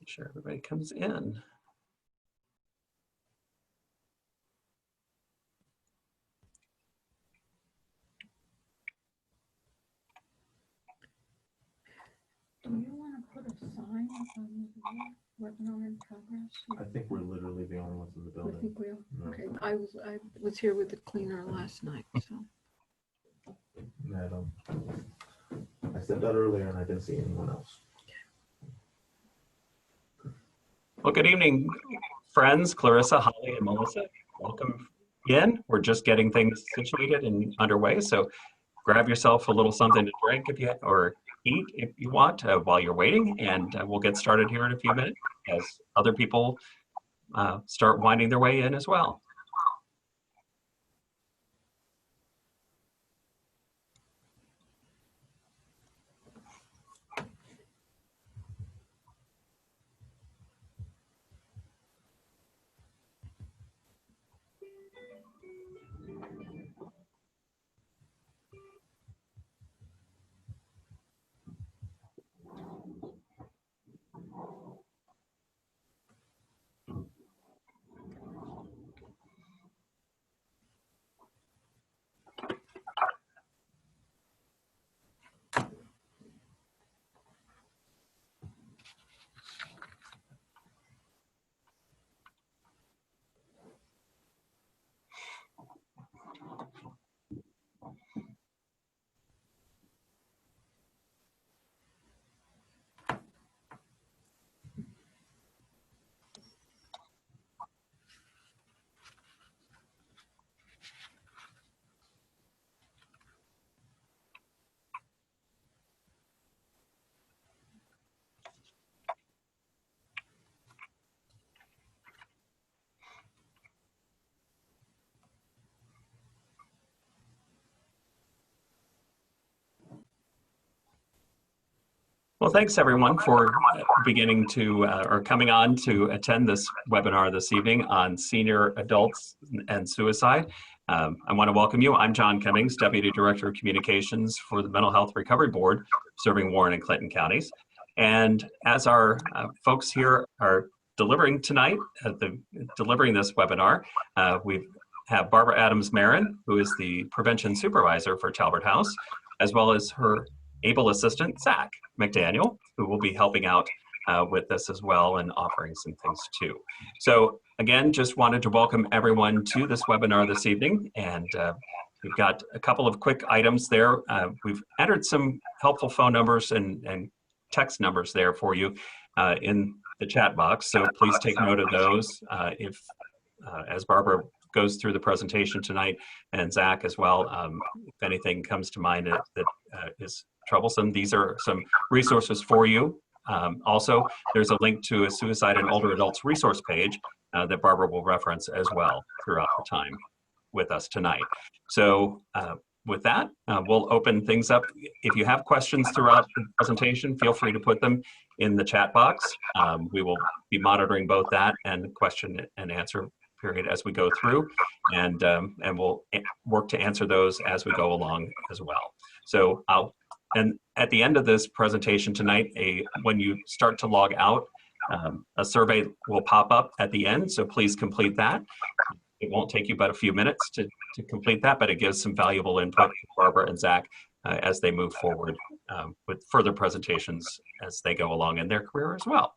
Make sure everybody comes in. Do you want to put a sign on the webinar in progress? I think we're literally the only ones in the I building. think we are. No. Okay. I was here with the cleaner last night, so. No, I said that earlier and I didn't see anyone else. Well, good evening, friends, Clarissa, Holly, and Melissa. Welcome in. We're just getting things situated and underway, so grab yourself a little something to drink if you or eat if you want while you're waiting, and we'll get started here in a few minutes as other people start winding their way in as well. Well, thanks everyone for beginning to or coming on to attend this webinar this evening on senior adults and suicide. I want to welcome you. I'm John Cummings, Deputy Director of Communications for the Mental Health Recovery Board, serving Warren and Clinton counties. And as our folks here are delivering tonight, delivering this webinar, we have Barbara Adams-Marin, who is the Prevention Supervisor for Talbert House, as well as her able assistant, Zach McDaniel, who will be helping out with this as well and offering some things too. So again, just wanted to welcome everyone to this webinar this evening. And we've got a couple of quick items there. We've entered some helpful phone numbers and text numbers there for you in the chat box. So please take note of those as Barbara goes through the presentation tonight, and Zach as well. If anything comes to mind that is troublesome, these are some resources for you. Also, there's a link to a suicide in older adults resource page that Barbara will reference as well throughout the time with us tonight. So with that, we'll open things up. If you have questions throughout the presentation, feel free to put them in the chat box. We will be monitoring both that and the question and answer period as we go through, and we'll work to answer those as we go along as well. So and at the end of this presentation tonight, when you start to log out, a survey will pop up at the end, so please complete that. It won't take you but a few minutes to complete that, but it gives some valuable input to Barbara and Zach as they move forward with further presentations as they go along in their career as well.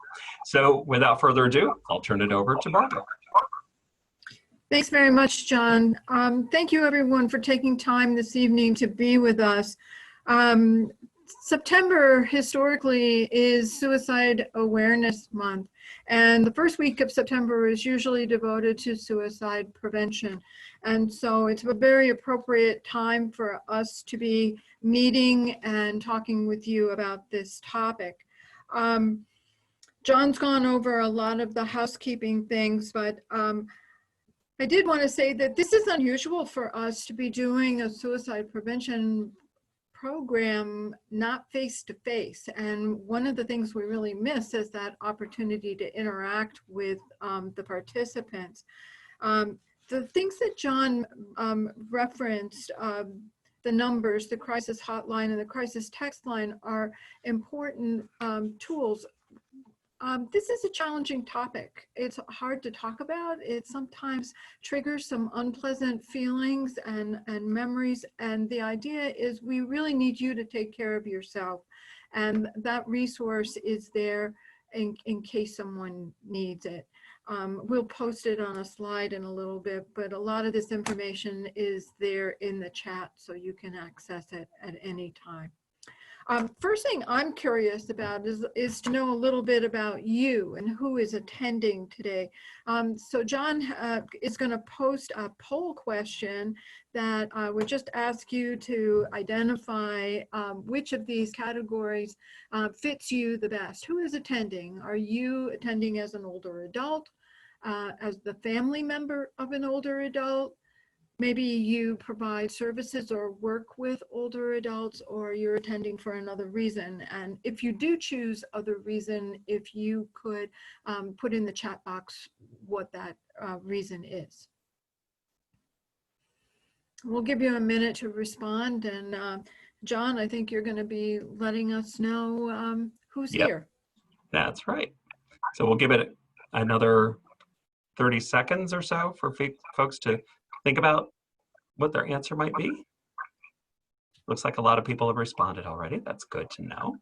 So without further ado, I'll turn it over to Barbara. Thanks very much, John. Thank you everyone for taking time this evening to be with us. September historically is Suicide Awareness Month, and the first week of September is usually devoted to suicide prevention. And so it's a very appropriate time for us to be meeting and talking with you about this topic. John's gone over a lot of the housekeeping things, but I did want to say that this is unusual for us to be doing a suicide prevention program not face-to-face. And one of the things we really miss is that opportunity to interact with the participants. The things that John referenced, the numbers, the crisis hotline and the crisis text line, are important tools. This is a challenging topic. It's hard to talk about. It sometimes triggers some unpleasant feelings and memories. And the idea is we really need you to take care of yourself. And that resource is there in case someone needs it. We'll post it on a slide in a little bit, but a lot of this information is there in the chat, so you can access it at any time. First thing I'm curious about is to know a little bit about you and who is attending today. So John is going to post a poll question that I would just ask you to identify which of these categories fits you the best. Who is attending? Are you attending as an older adult, as the family member of an older adult? Maybe you provide services or work with older adults, or you're attending for another reason. And if you do choose other reason, if you could put in the chat box what that reason is. We'll give you a minute to respond. And John, I think you're going to be letting us know who's here. That's right. So we'll give it another 30 seconds or so for folks to think about what their answer might be. Looks like a lot of people have responded already. That's good to know.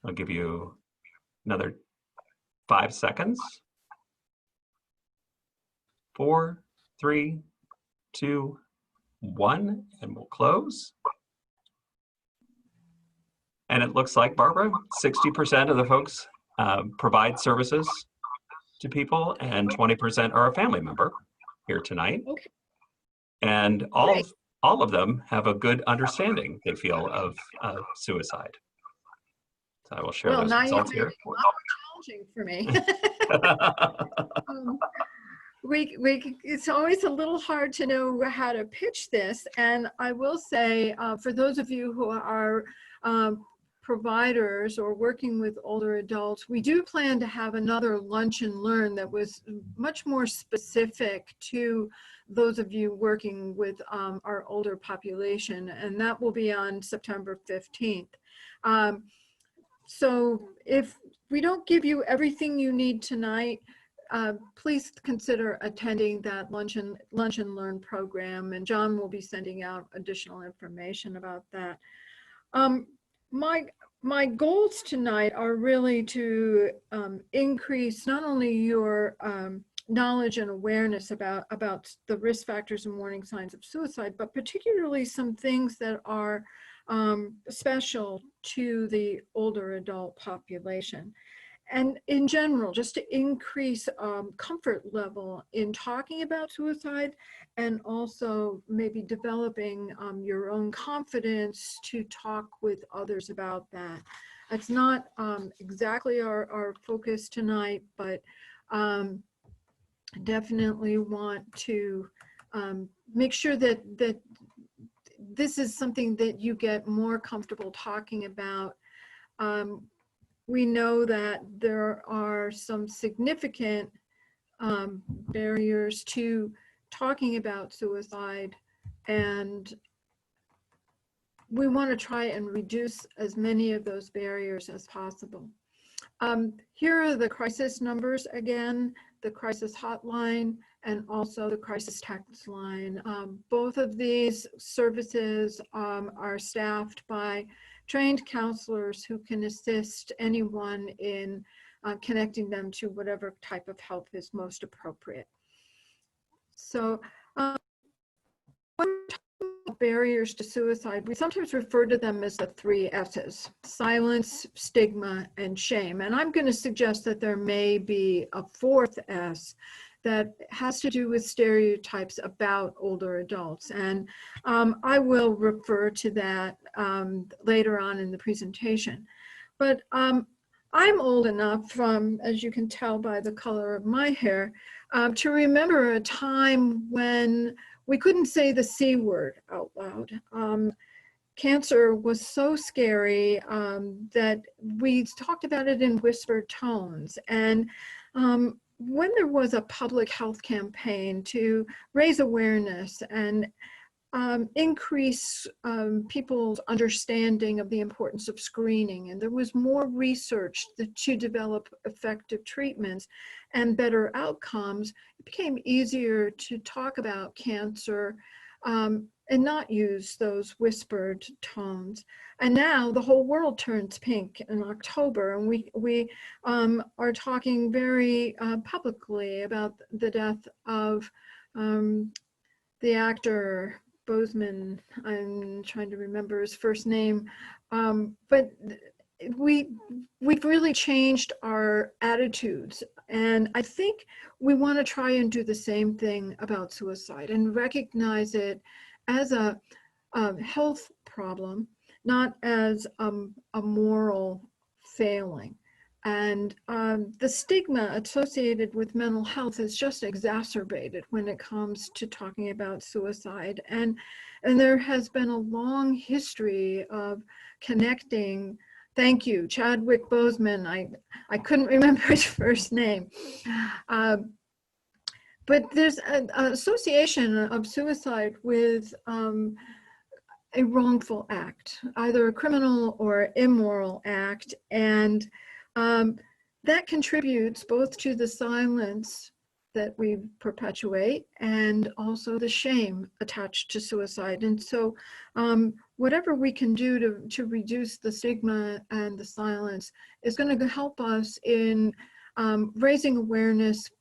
I'll give you another 5 seconds. 4, 3, 2, 1, and we'll close. And it looks like, Barbara, 60% of the folks provide services to people, and 20% are a family member here tonight. Okay. And all of them have a good understanding, they feel, of suicide. So I will share those results here. Well, now you're making it a lot more challenging for me. It's always a little hard to know how to pitch this. And I will say, for those of you who are providers or working with older adults, we do plan to have another lunch and learn that was much more specific to those of you working with our older population, and that will be on September 15th. So if we don't give you everything you need tonight, please consider attending that lunch and learn program, and John will be sending out additional information about that. My goals tonight are really to increase not only your knowledge and awareness about the risk factors and warning signs of suicide, but particularly some things that are special to the older adult population. And in general, just to increase comfort level in talking about suicide, and also maybe developing your own confidence to talk with others about that. It's not exactly our focus tonight, but definitely want to make sure that this is something that you get more comfortable talking about. We know that there are some significant barriers to talking about suicide, and we want to try and reduce as many of those barriers as possible. Here are the crisis numbers again, the crisis hotline, and also the crisis text line. Both of these services are staffed by trained counselors who can assist anyone in connecting them to whatever type of help is most appropriate. So when we're talking about barriers to suicide, we sometimes refer to them as the 3 S's: silence, stigma, and shame. And I'm going to suggest that there may be a 4th S that has to do with stereotypes about older adults. And I will refer to that later on in the presentation. But I'm old enough, as you can tell by the color of my hair, to remember a time when we couldn't say the C word out loud. Cancer was so scary that we talked about it in whispered tones. And when there was a public health campaign to raise awareness and increase people's understanding of the importance of screening. And there was more research to develop effective treatments and better outcomes. It became easier to talk about cancer and not use those whispered tones. And now the whole world turns pink in October, and we are talking very publicly about the death of the actor Boseman. I'm trying to remember his first name, but we've really changed our attitudes, and I think we want to try and do the same thing about suicide and recognize it as a health problem, not as a moral failing. And the stigma associated with mental health is just exacerbated when it comes to talking about suicide. And there has been a long history of connecting. Thank you, Chadwick Boseman. I couldn't remember his first name. But there's an association of suicide with a wrongful act, either a criminal or immoral act. And that contributes both to the silence that we perpetuate and also the shame attached to suicide. And so whatever we can do to reduce the stigma and the silence is going to help us in raising awareness,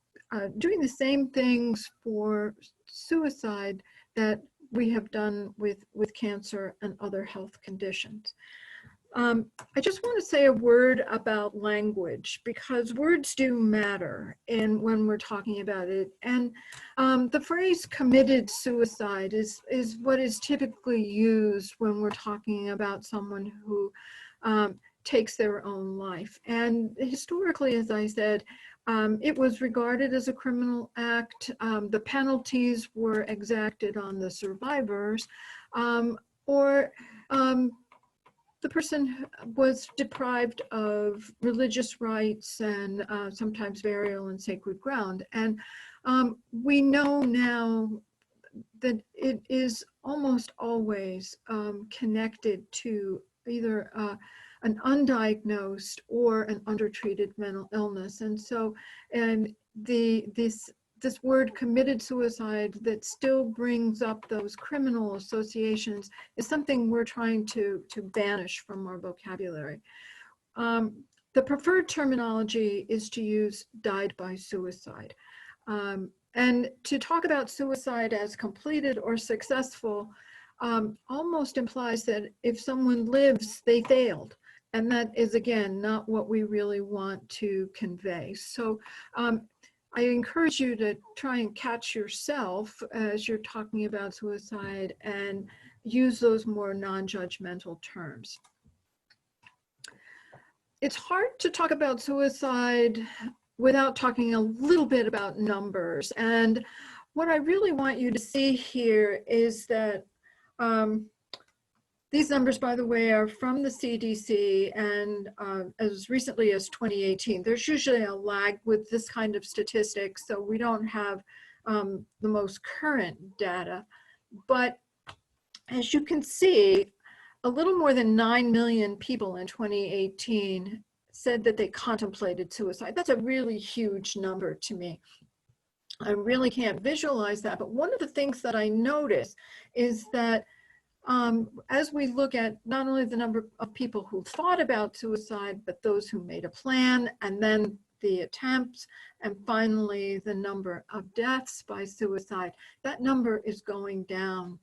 doing the same things for suicide that we have done with cancer and other health conditions. I just want to say a word about language, because words do matter when we're talking about it. And the phrase committed suicide is what is typically used when we're talking about someone who takes their own life. And historically, as I said, it was regarded as a criminal act. The penalties were exacted on the survivors, or the person was deprived of religious rights and sometimes burial in sacred ground. And we know now that it is almost always connected to either an undiagnosed or an undertreated mental illness. And so, and this word committed suicide that still brings up those criminal associations is something we're trying to banish from our vocabulary. The preferred terminology is to use died by suicide. And to talk about suicide as completed or successful almost implies that if someone lives, they failed. And that is, again, not what we really want to convey. So I encourage you to try and catch yourself as you're talking about suicide and use those more non-judgmental terms. It's hard to talk about suicide without talking a little bit about numbers. And what I really want you to see here is that these numbers, by the way, are from the CDC, and as recently as 2018. There's usually a lag with this kind of statistics, so we don't have the most current data. But as you can see, a little more than 9 million people in 2018 said that they contemplated suicide. That's a really huge number to me. I really can't visualize that, but one of the things that I notice is that as we look at not only the number of people who thought about suicide, but those who made a plan, and then the attempts, and finally the number of deaths by suicide, that number is going down.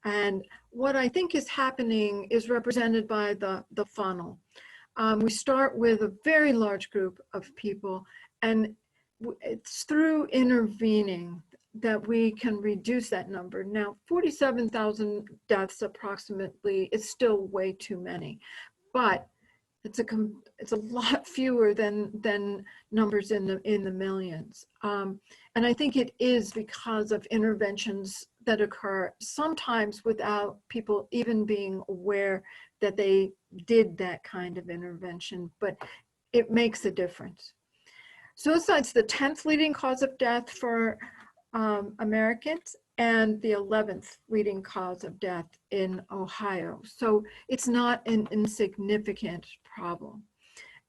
And what I think is happening is represented by the funnel. We start with a very large group of people, and it's through intervening that we can reduce that number. Now, 47,000 deaths approximately is still way too many, but it's a lot fewer than numbers in the millions. And I think it is because of interventions that occur sometimes without people even being aware that they did that kind of intervention, but it makes a difference. Suicide's the 10th leading cause of death for Americans, and the 11th leading cause of death in Ohio. So it's not an insignificant problem.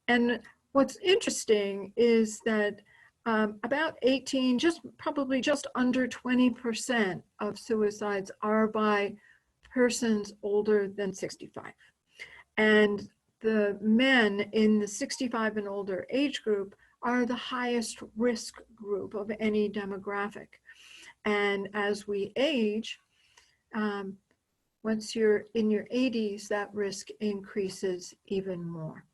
And what's interesting is that about 18, probably just under 20% of suicides are by persons older than 65. And the men in the 65 and older age group are the highest risk group of any demographic. And as we age, once you're in your 80s, that risk increases even more.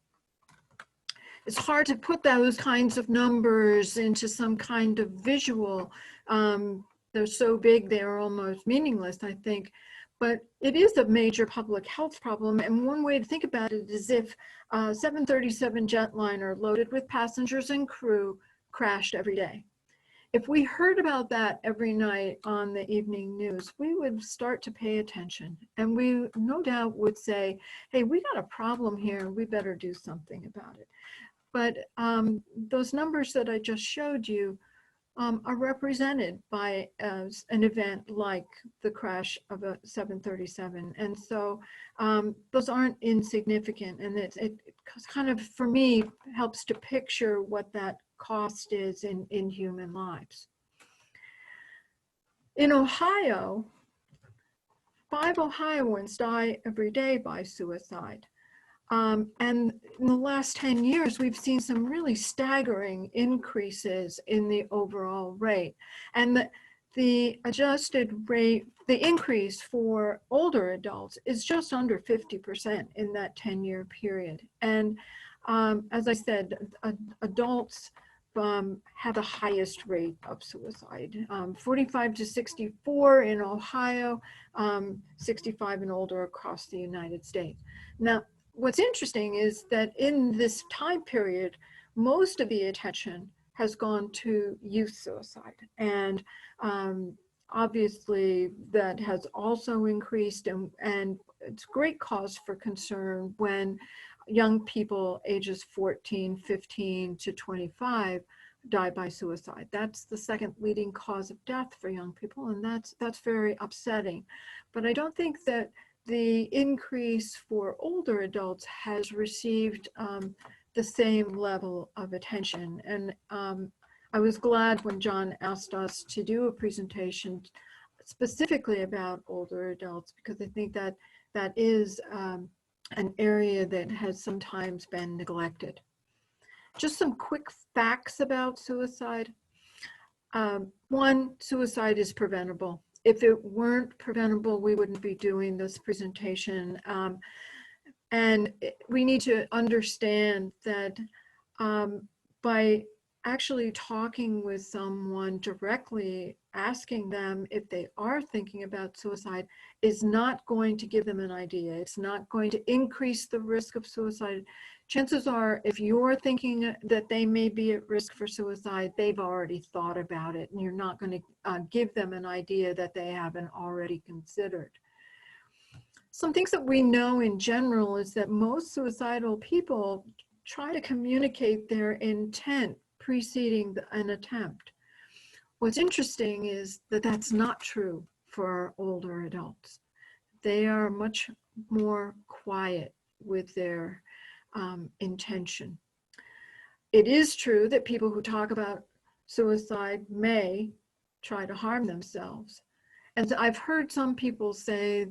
It's hard to put those kinds of numbers into some kind of visual. They're so big, they're almost meaningless, I think. But it is a major public health problem. And one way to think about it is if a 737 jetliner loaded with passengers and crew crashed every day. If we heard about that every night on the evening news, we would start to pay attention. And we no doubt would say, hey, we got a problem here, we better do something about it. But those numbers that I just showed you are represented by an event like the crash of a 737. And so those aren't insignificant. And it kind of, for me, helps to picture what that cost is in human lives. In Ohio, 5 Ohioans die every day by suicide. And in the last 10 years, we've seen some really staggering increases in the overall rate. And the adjusted rate, the increase for older adults is just under 50% in that 10-year period. And as I said, adults have the highest rate of suicide, 45 to 64 in Ohio, 65 and older across the United States. Now, what's interesting is that in this time period, most of the attention has gone to youth suicide. And obviously that has also increased, and it's great cause for concern when young people ages 14, 15 to 25 die by suicide. That's the second leading cause of death for young people, and that's very upsetting. But I don't think that the increase for older adults has received the same level of attention. And I was glad when John asked us to do a presentation specifically about older adults, because I think that that is an area that has sometimes been neglected. Just some quick facts about suicide. One, suicide is preventable. If it weren't preventable, we wouldn't be doing this presentation. And we need to understand that by actually talking with someone directly, asking them if they are thinking about suicide is not going to give them an idea. It's not going to increase the risk of suicide. Chances are, if you're thinking that they may be at risk for suicide, they've already thought about it, and you're not going to give them an idea that they haven't already considered. Some things that we know in general is that most suicidal people try to communicate their intent preceding an attempt. What's interesting is that that's not true for older adults. They are much more quiet with their intention. It is true that people who talk about suicide may try to harm themselves. And I've heard some people say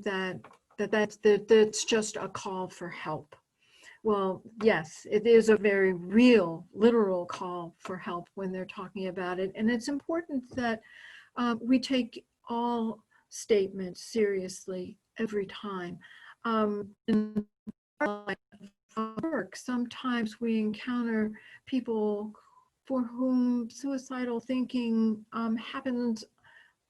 that's just a call for help. Well, yes, it is a very real, literal call for help when they're talking about it. And it's important that we take all statements seriously every time. In our work, sometimes we encounter people for whom suicidal thinking happens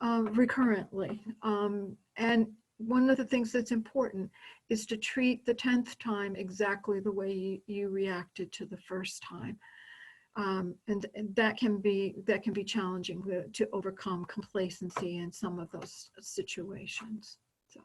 recurrently. And one of the things that's important is to treat the 10th time exactly the way you reacted to the first time. And that can be challenging to overcome complacency in some of those situations. So,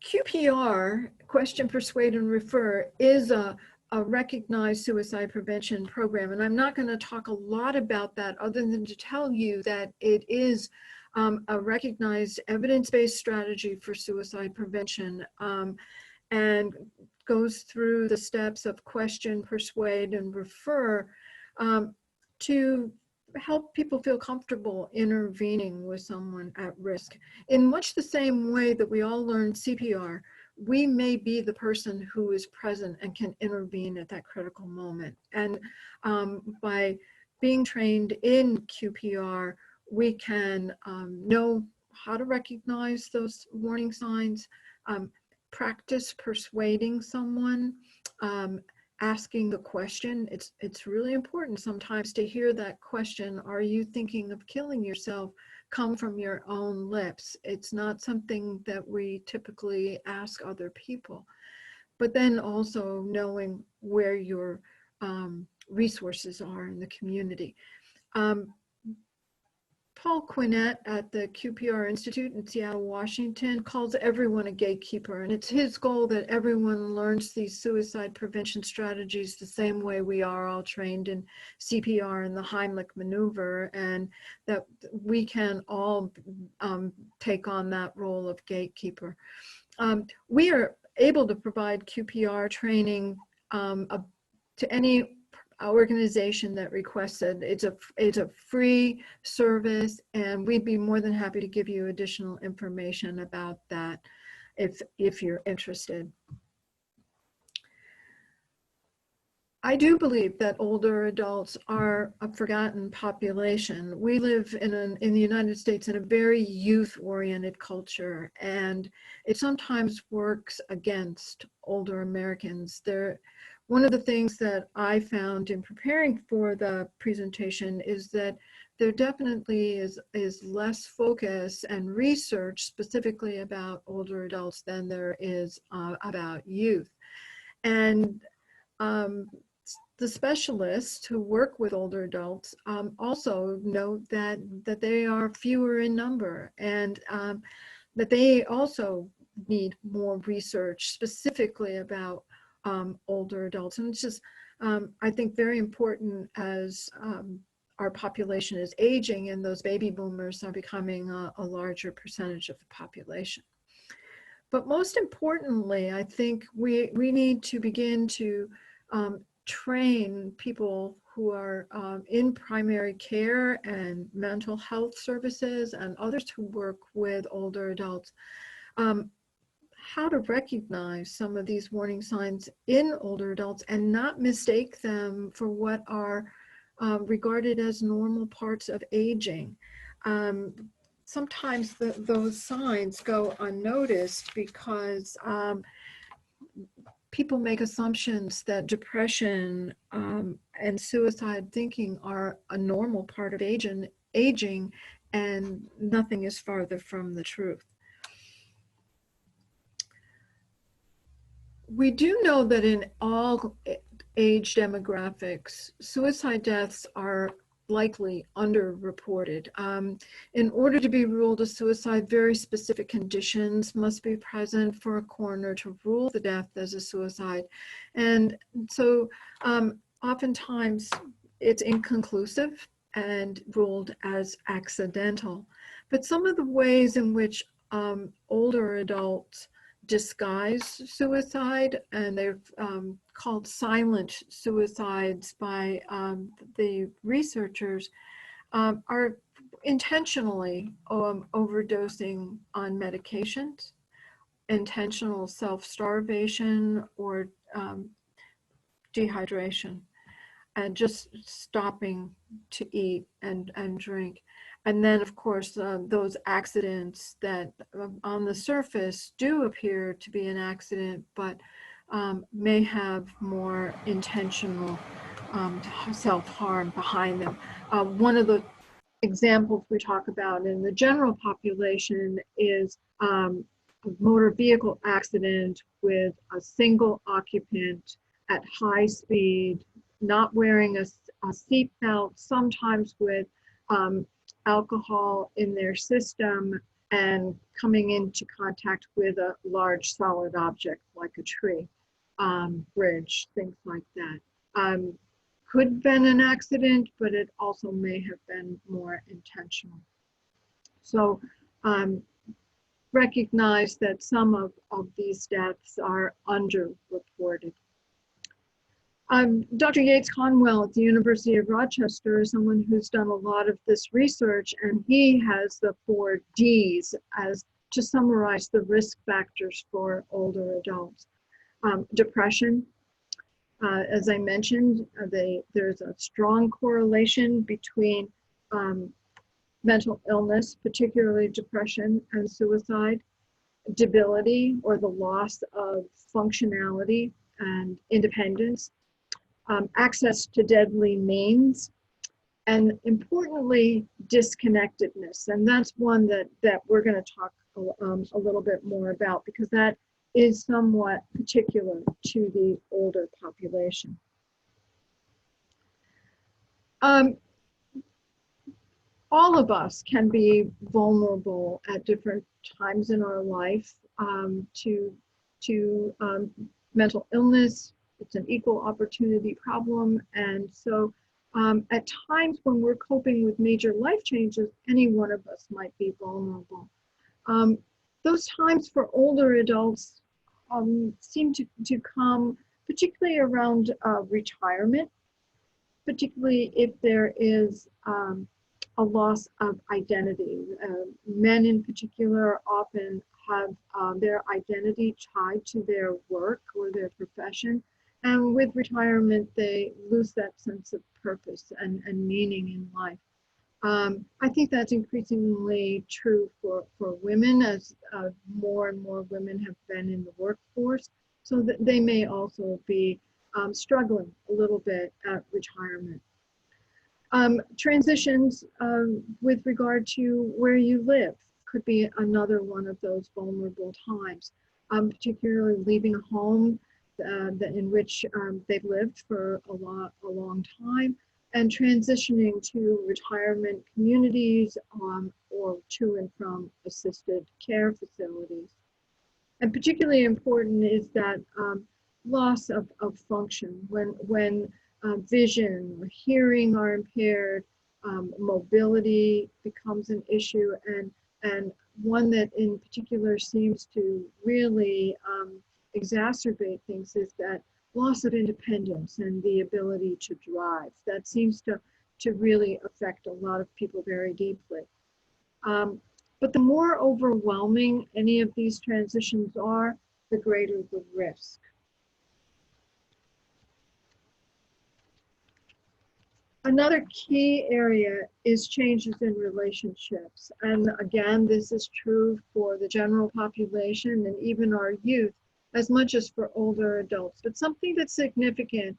QPR, question, persuade, and refer, is a a recognized suicide prevention program. And I'm not going to talk a lot about that other than to tell you that it is a recognized evidence-based strategy for suicide prevention, and goes through the steps of question, persuade, and refer to help people feel comfortable intervening with someone at risk. In much the same way that we all learned CPR, we may be the person who is present and can intervene at that critical moment. And by being trained in QPR, we can know how to recognize those warning signs, practice persuading someone, asking the question. It's really important sometimes to hear that question, are you thinking of killing yourself, come from your own lips. It's not something that we typically ask other people. But then also knowing where your resources are in the community. Paul Quinnett at the QPR Institute in Seattle, Washington, calls everyone a gatekeeper, and it's his goal that everyone learns these suicide prevention strategies the same way we are all trained in CPR and the Heimlich maneuver, and that we can all take on that role of gatekeeper. We are able to provide QPR training to any organization that requests it. It's a free service, and we'd be more than happy to give you additional information about that if you're interested. I do believe that older adults are a forgotten population. We live in the United States in a very youth-oriented culture, and it sometimes works against older Americans. One of the things that I found in preparing for the presentation is that there definitely is less focus and research specifically about older adults than there is about youth. And the specialists who work with older adults also note that they are fewer in number, and that they also need more research specifically about older adults. And it's just, I think, very important as our population is aging and those baby boomers are becoming a larger percentage of the population. But most importantly, I think we need to begin to train people who are in primary care and mental health services and others who work with older adults, how to recognize some of these warning signs in older adults and not mistake them for what are regarded as normal parts of aging. Sometimes those signs go unnoticed because people make assumptions that depression and suicide thinking are a normal part of aging, and nothing is farther from the truth. We do know that in all age demographics, suicide deaths are likely underreported. In order to be ruled a suicide, very specific conditions must be present for a coroner to rule the death as a suicide. And so oftentimes it's inconclusive and ruled as accidental. But some of the ways in which older adults disguise suicide, and they're called silent suicides by the researchers, are intentionally overdosing on medications, intentional self-starvation or dehydration, and just stopping to eat and drink. And then, of course, those accidents that on the surface do appear to be an accident, but may have more intentional self-harm behind them. One of the examples we talk about in the general population is a motor vehicle accident with a single occupant at high speed, not wearing a seat belt, sometimes with alcohol in their system, and coming into contact with a large solid object like a tree. bridge, things like that. Could have been an accident, but it also may have been more intentional. So recognize that some of these deaths are underreported. Dr. Yates Conwell at the University of Rochester is someone who's done a lot of this research, and he has the 4 Ds as to summarize the risk factors for older adults. Depression, as I mentioned, there's a strong correlation between mental illness, particularly depression and suicide, debility or the loss of functionality and independence, access to deadly means, and importantly, disconnectedness. And that's one that we're going to talk a little bit more about, because that is somewhat particular to the older population. All of us can be vulnerable at different times in our life to mental illness. It's an equal opportunity problem. And so at times when we're coping with major life changes, any one of us might be vulnerable. Those times for older adults seem to come particularly around retirement, particularly if there is a loss of identity. Men in particular often have their identity tied to their work or their profession. And with retirement, they lose that sense of purpose and meaning in life. I think that's increasingly true for women, as more and more women have been in the workforce, so that they may also be struggling a little bit at retirement. Transitions with regard to where you live could be another one of those vulnerable times, particularly leaving a home in which they've lived for a long time, and transitioning to retirement communities or to and from assisted care facilities. And particularly important is that loss of function when vision or hearing are impaired, mobility becomes an issue, and one that in particular seems to really exacerbate things is that loss of independence and the ability to drive. That seems to really affect a lot of people very deeply. But the more overwhelming any of these transitions are, the greater the risk. Another key area is changes in relationships. And again, this is true for the general population and even our youth, as much as for older adults. But something that's significant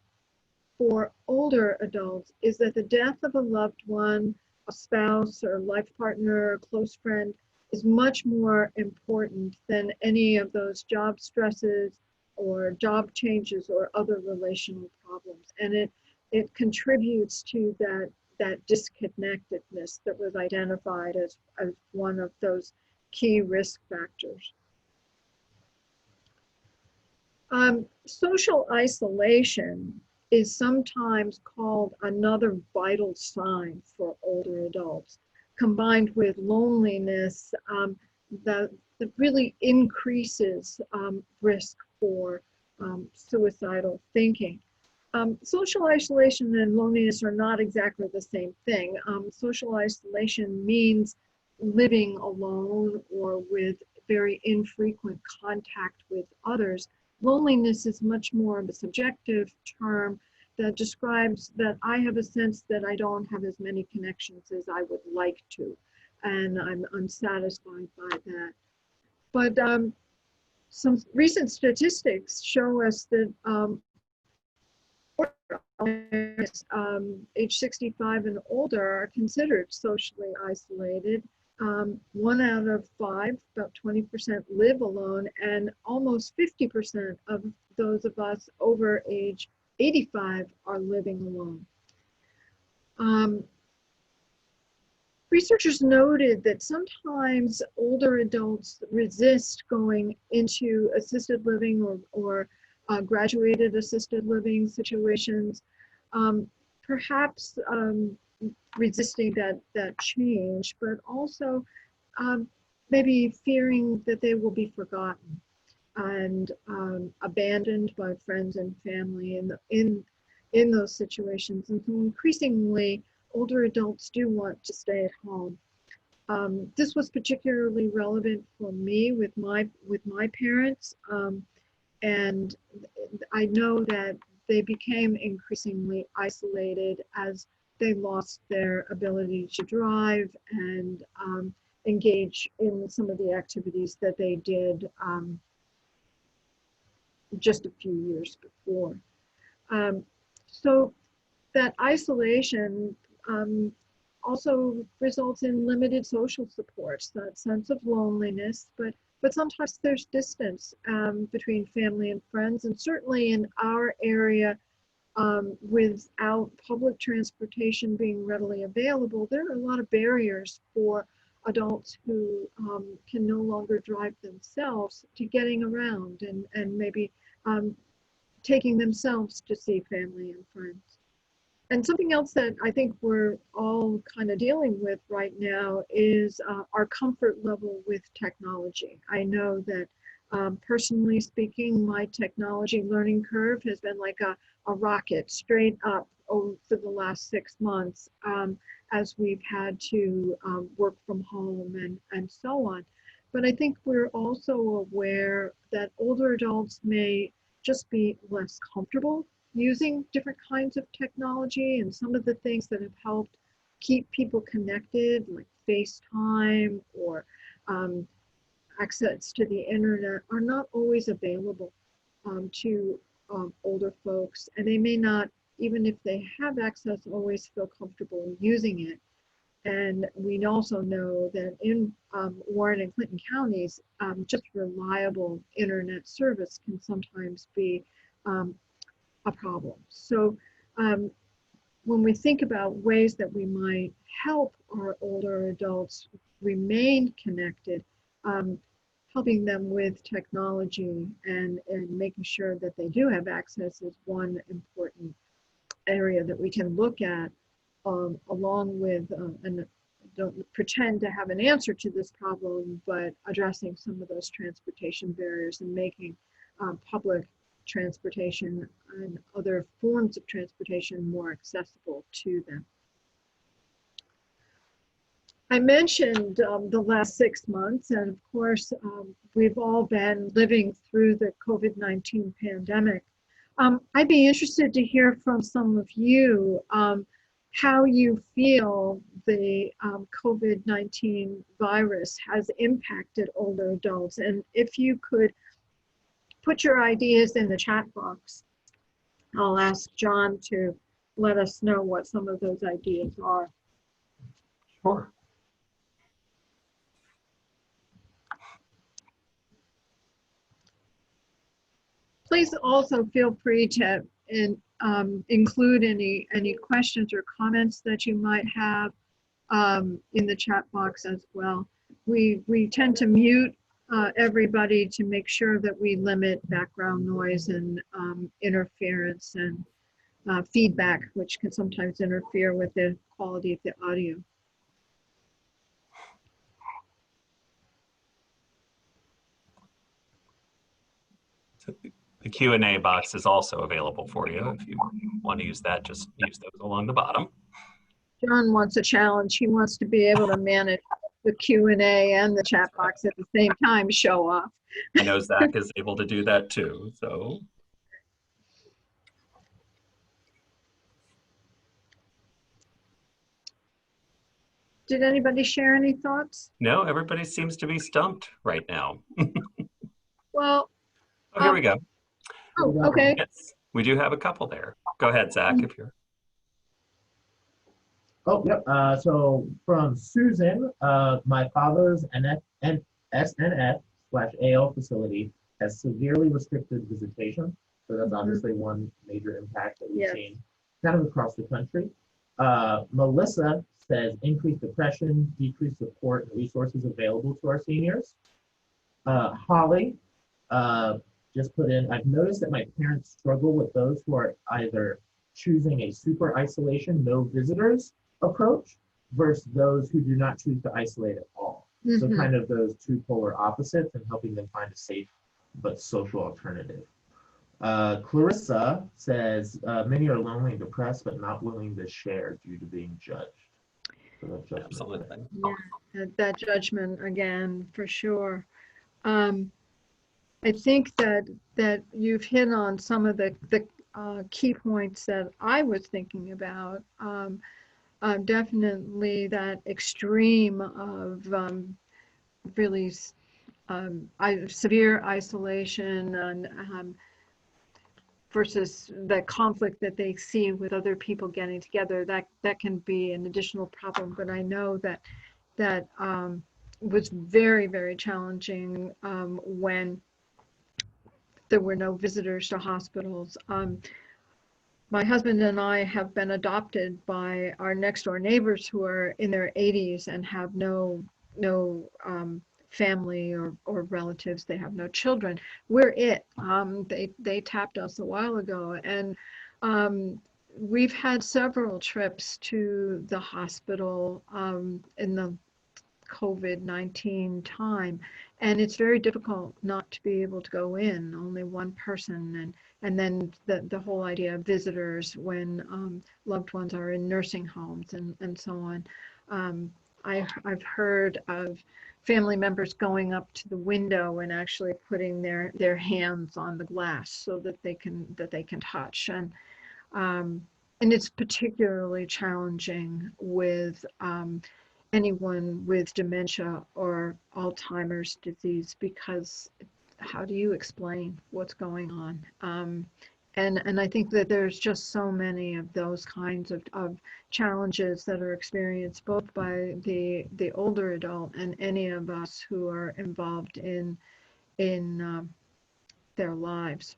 for older adults is that the death of a loved one, a spouse or life partner or close friend, is much more important than any of those job stresses or job changes or other relational problems. And it contributes to that disconnectedness that was identified as one of those key risk factors. Social isolation is sometimes called another vital sign for older adults, combined with loneliness that really increases risk for suicidal thinking. Social isolation and loneliness are not exactly the same thing. Social isolation means living alone or with very infrequent contact with others. Loneliness is much more of a subjective term that describes that I have a sense that I don't have as many connections as I would like to, and I'm unsatisfied by that. But some recent statistics show us that age 65 and older are considered socially isolated. 1 out of 5, about 20%, live alone, and almost 50% of those of us over age 85 are living alone. Researchers noted that sometimes older adults resist going into assisted living or graduated assisted living situations, perhaps resisting that change, but also maybe fearing that they will be forgotten and abandoned by friends and family in those situations. And so increasingly, older adults do want to stay at home. This was particularly relevant for me with my parents, and I know that they became increasingly isolated as they lost their ability to drive and engage in some of the activities that they did just a few years before. So that isolation also results in limited social supports, that sense of loneliness, but sometimes there's distance between family and friends. And certainly in our area, without public transportation being readily available, there are a lot of barriers for adults who can no longer drive themselves to getting around and maybe taking themselves to see family and friends. And something else that I think we're all kind of dealing with right now is our comfort level with technology. I know that personally speaking, my technology learning curve has been like a rocket straight up over the last 6 months as we've had to work from home and so on. But I think we're also aware that older adults may just be less comfortable using different kinds of technology, and some of the things that have helped keep people connected, like FaceTime or access to the internet, are not always available to older folks, and they may not, even if they have access, always feel comfortable using it. And we also know that in Warren and Clinton counties, just reliable internet service can sometimes be a problem. So when we think about ways that we might help our older adults remain connected, helping them with technology and making sure that they do have access is one important area that we can look at, along with, and don't pretend to have an answer to this problem, but addressing some of those transportation barriers and making public transportation and other forms of transportation more accessible to them. I mentioned the last 6 months, and of course, we've all been living through the COVID-19 pandemic. I'd be interested to hear from some of you how you feel the COVID-19 virus has impacted older adults, and if you could put your ideas in the chat box. I'll ask John to let us know what some of those ideas are. Sure. Please also feel free to include any questions or comments that you might have in the chat box as well. We tend to mute everybody to make sure that we limit background noise and interference and feedback, which can sometimes interfere with the quality of the audio. So the Q&A box is also available for you. If you want to use that, just use those along the bottom. John wants a challenge. He wants to be able to manage the Q&A and the chat box at the same time, show off. I know Zach is able to do that too, so. Did anybody share any thoughts? No, everybody seems to be stumped right now. Well, oh, here we go. Oh, okay. Yes, we do have a couple there. Go ahead, Zach, if you're. Oh, yep. So from Susan, my father's SNF/AL facility has severely restricted visitation. So that's obviously one major impact that we've seen kind of across the country. Melissa says increased depression, decreased support and resources available to our seniors. Holly, just put in, I've noticed that my parents struggle with those who are either choosing a super isolation, no visitors approach versus those who do not choose to isolate at all. So kind of those two polar opposites and helping them find a safe but social alternative. Clarissa says, many are lonely and depressed, but not willing to share due to being judged. So that judgment. Absolutely. Yeah, that judgment again, for sure. I think that you've hit on some of the key points that I was thinking about. Definitely that extreme of really severe isolation and versus the conflict that they see with other people getting together. That can be an additional problem. But I know that was very, very challenging when there were no visitors to hospitals. My husband and I have been adopted by our next door neighbors who are in their 80s and have no family or relatives. They have no children. We're it. They tapped us a while ago, and we've had several trips to the hospital in the COVID-19 time, and it's very difficult not to be able to go in, only one person, and then the whole idea of visitors when loved ones are in nursing homes and so on. I've heard of family members going up to the window and actually putting their hands on the glass so that they can touch, and it's particularly challenging with anyone with dementia or Alzheimer's disease, because how do you explain what's going on? And I think that there's just so many of those kinds of challenges that are experienced both by the older adult and any of us who are involved in their lives.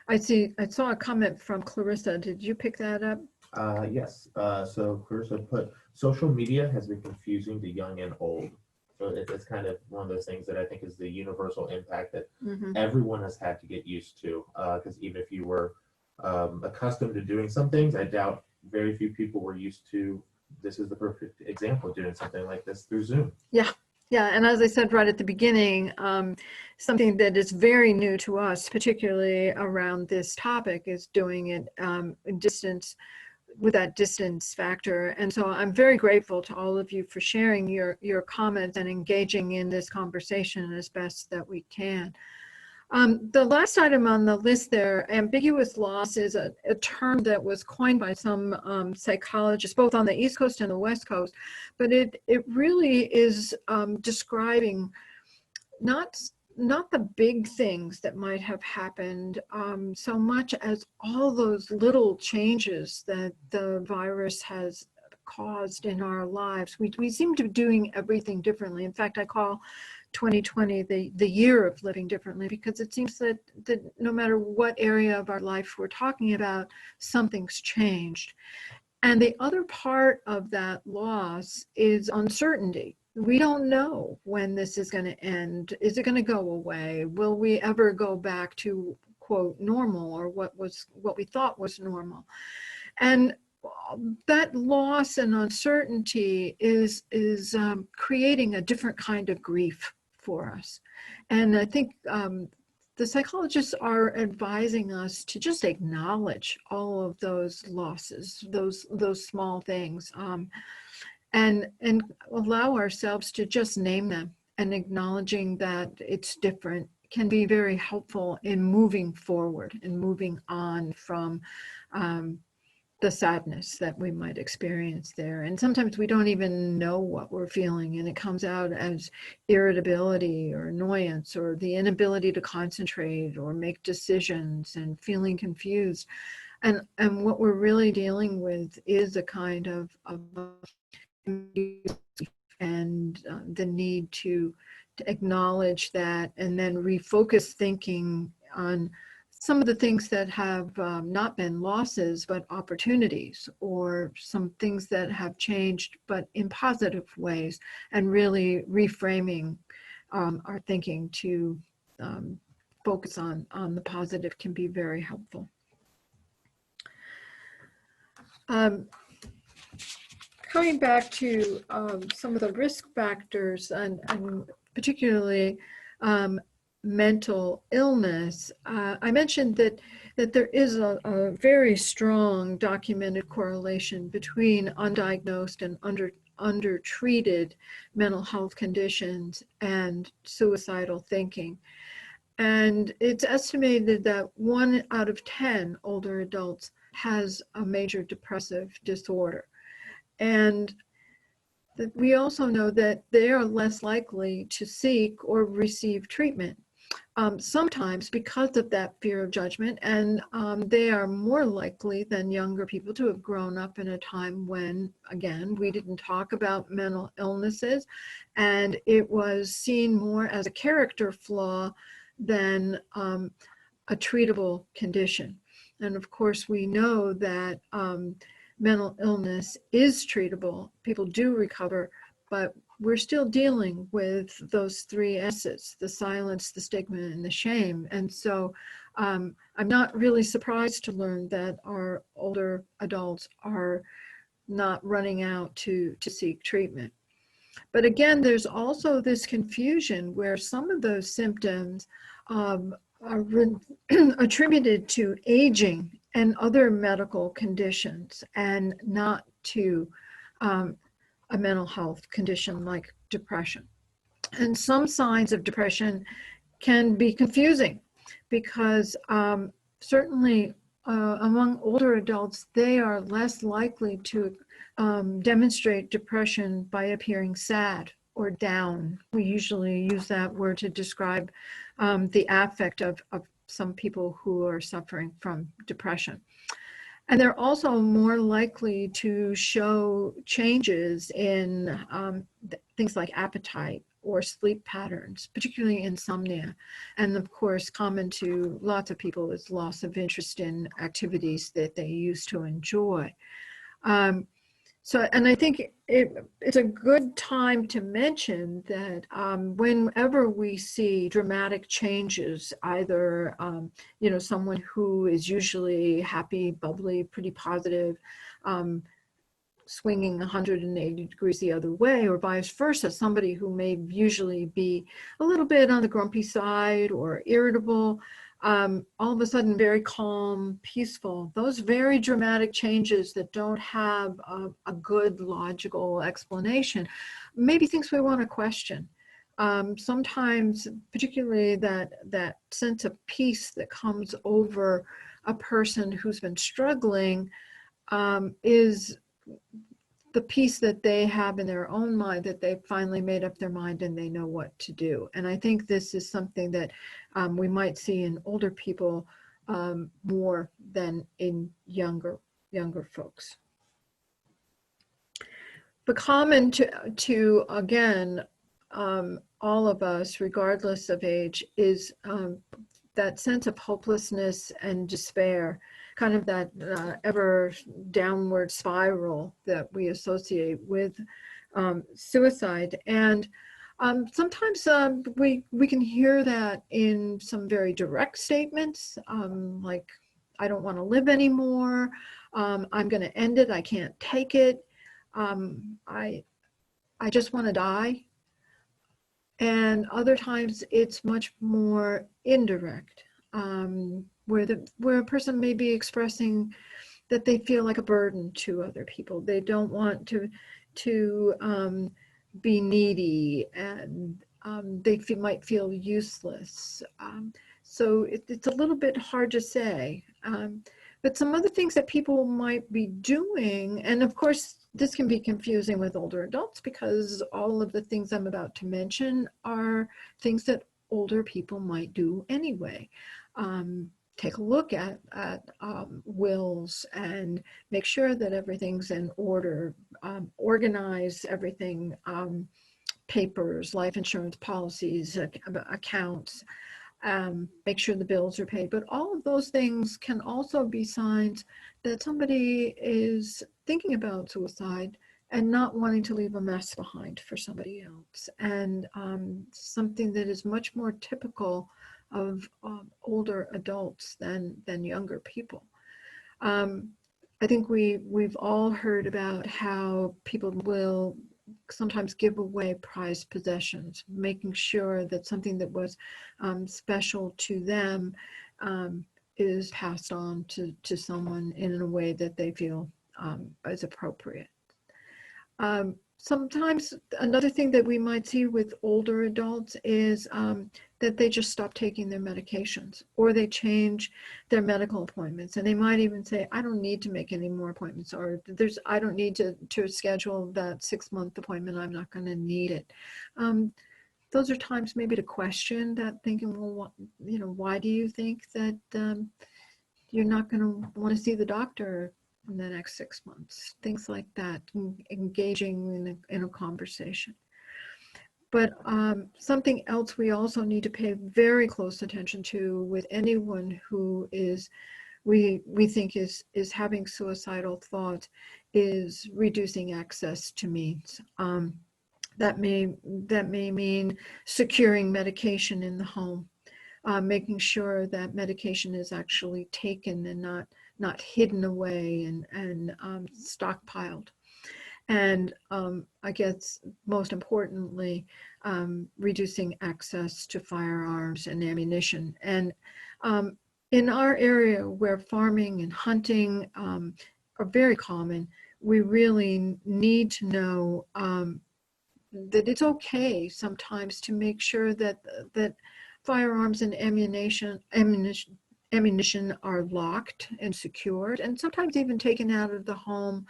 I saw a comment from Clarissa. Did you pick that up? Yes. So Clarissa put, social media has been confusing to young and old. So it's kind of one of those things that I think is the universal impact that everyone has had to get used to. Because even if you were accustomed to doing some things, I doubt very few people were used to, this is the perfect example of doing something like this through Zoom. Yeah. Yeah, and as I said right at the beginning, something that is very new to us, particularly around this topic, is doing it in distance, with that distance factor. And so I'm very grateful to all of you for sharing your comments and engaging in this conversation as best that we can. The last item on the list there, ambiguous loss, is a term that was coined by some psychologists, both on the East Coast and the West Coast, but it really is describing not the big things that might have happened so much as all those little changes that the virus has caused in our lives. We seem to be doing everything differently. In fact, I call 2020 the year of living differently, because it seems that no matter what area of our life we're talking about, something's changed. And the other part of that loss is uncertainty. We don't know when this is going to end. Is it going to go away? Will we ever go back to, quote, normal, or what we thought was normal? And that loss and uncertainty is creating a different kind of grief for us. And I think the psychologists are advising us to just acknowledge all of those losses, those small things, and allow ourselves to just name them, and acknowledging that it's different can be very helpful in moving forward and moving on from the sadness that we might experience there. And sometimes we don't even know what we're feeling, and it comes out as irritability or annoyance or the inability to concentrate or make decisions and feeling confused. And what we're really dealing with is a kind of and the need to acknowledge that, and then refocus thinking on some of the things that have not been losses, but opportunities, or some things that have changed, but in positive ways, and really reframing our thinking to focus on the positive can be very helpful. Coming back to some of the risk factors and particularly mental illness, I mentioned that there is a very strong documented correlation between undiagnosed and undertreated mental health conditions and suicidal thinking. And it's estimated that 1 out of 10 older adults has a major depressive disorder. And we also know that they are less likely to seek or receive treatment, sometimes because of that fear of judgment, and they are more likely than younger people to have grown up in a time when, again, we didn't talk about mental illnesses, and it was seen more as a character flaw than a treatable condition. And of course, we know that mental illness is treatable. People do recover, but we're still dealing with those 3 S's: the silence, the stigma, and the shame. And so I'm not really surprised to learn that our older adults are not running out to seek treatment. But again, there's also this confusion where some of those symptoms are attributed to aging and other medical conditions, and not to a mental health condition like depression. And some signs of depression can be confusing because certainly among older adults, they are less likely to demonstrate depression by appearing sad or down. We usually use that word to describe the affect of some people who are suffering from depression. And they're also more likely to show changes in things like appetite or sleep patterns, particularly insomnia. And of course, common to lots of people is loss of interest in activities that they used to enjoy. And I think it's a good time to mention that whenever we see dramatic changes, either, someone who is usually happy, bubbly, pretty positive, swinging 180 degrees the other way, or vice versa, somebody who may usually be a little bit on the grumpy side or irritable, all of a sudden very calm, peaceful. Those very dramatic changes that don't have a good logical explanation, maybe things we want to question. Sometimes, particularly that sense of peace that comes over a person who's been struggling is the peace that they have in their own mind, that they've finally made up their mind and they know what to do. And I think this is something that we might see in older people more than in younger folks. But common to again, all of us, regardless of age, is that sense of hopelessness and despair, kind of that ever downward spiral that we associate with suicide. And sometimes we can hear that in some very direct statements, like, I don't want to live anymore, I'm going to end it, I can't take it, I just want to die. And other times it's much more indirect, where a person may be expressing that they feel like a burden to other people. They don't want to be needy, and they might feel useless. So it's a little bit hard to say. But some other things that people might be doing, and of course, this can be confusing with older adults because all of the things I'm about to mention are things that older people might do anyway. Take a look at wills and make sure that everything's in order. Organize everything, papers, life insurance policies, accounts, make sure the bills are paid. But all of those things can also be signs that somebody is thinking about suicide and not wanting to leave a mess behind for somebody else. And something that is much more typical of older adults than younger people. I think we've all heard about how people will sometimes give away prized possessions, making sure that something that was special to them is passed on to someone in a way that they feel is appropriate. Sometimes another thing that we might see with older adults is that they just stop taking their medications, or they change their medical appointments, and they might even say, I don't need to make any more appointments, or I don't need to schedule that 6-month appointment, I'm not going to need it. Those are times maybe to question that, thinking, well, why do you think that you're not going to want to see the doctor in the next 6 months? Things like that, engaging in a conversation. But something else we also need to pay very close attention to with anyone who is, we think is having suicidal thoughts, is reducing access to means. That may mean securing medication in the home, making sure that medication is actually taken and not hidden away and stockpiled. And I guess most importantly, reducing access to firearms and ammunition. And in our area where farming and hunting are very common, we really need to know that it's okay sometimes to make sure that firearms and ammunition are locked and secured, and sometimes even taken out of the home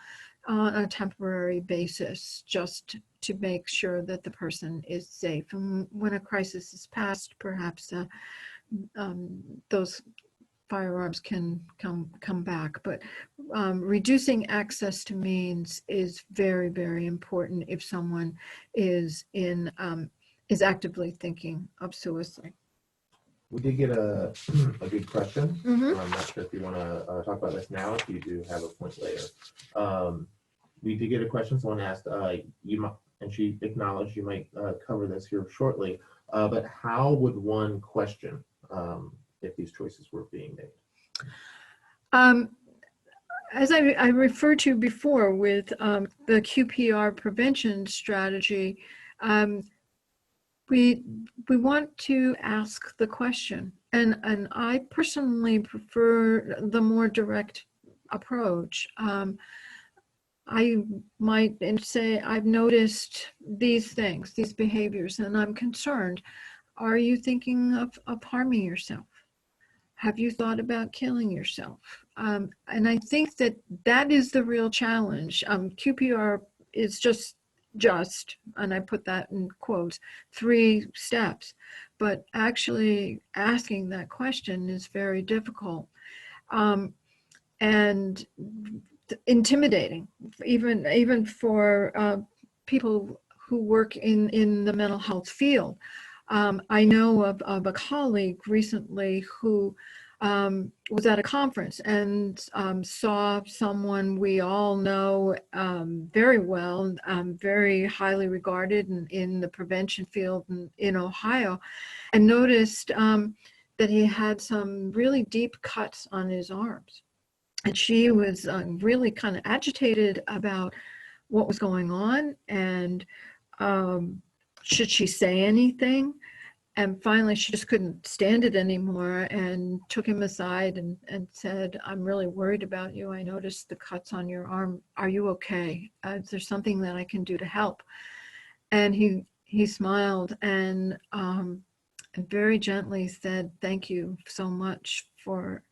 on a temporary basis, just to make sure that the person is safe. And when a crisis is passed, perhaps those firearms can come back. But reducing access to means is very, very important if someone is actively thinking of suicide. We did get a good question. Mm-hmm. I'm not sure if you want to talk about this now, if you do have a point later. We did get a question. Someone asked, you might, and she acknowledged you might cover this here shortly, but how would one question if these choices were being made? As I referred to before with the QPR prevention strategy, we want to ask the question, and I personally prefer the more direct approach. I might say, I've noticed these things, these behaviors, and I'm concerned. Are you thinking of harming yourself? Have you thought about killing yourself? And I think that is the real challenge. QPR is just, and I put that in quotes, 3 steps, but actually asking that question is very difficult and intimidating, even for people who work in the mental health field. I know of a colleague recently who was at a conference and saw someone we all know very well, very highly regarded in the prevention field in Ohio, and noticed that he had some really deep cuts on his arms. And she was really kind of agitated about what was going on, and should she say anything? And finally, she just couldn't stand it anymore and took him aside and said, I'm really worried about you. I noticed the cuts on your arm. Are you okay? Is there something that I can do to help? And he smiled and very gently said, thank you so much for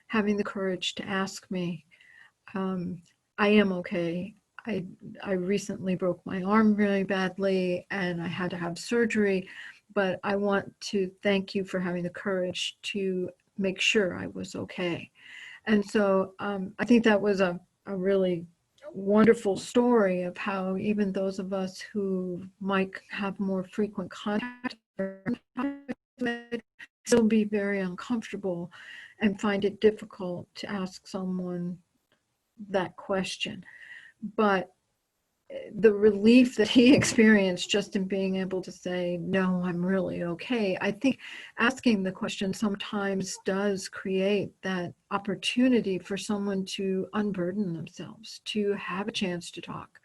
having the courage to ask me. I am okay. I recently broke my arm really badly and I had to have surgery, but I want to thank you for having the courage to make sure I was okay. And so I think that was a really wonderful story of how even those of us who might have more frequent contact still be very uncomfortable and find it difficult to ask someone that question. But the relief that he experienced just in being able to say, no, I'm really okay. I think asking the question sometimes does create that opportunity for someone to unburden themselves, to have a chance to talk.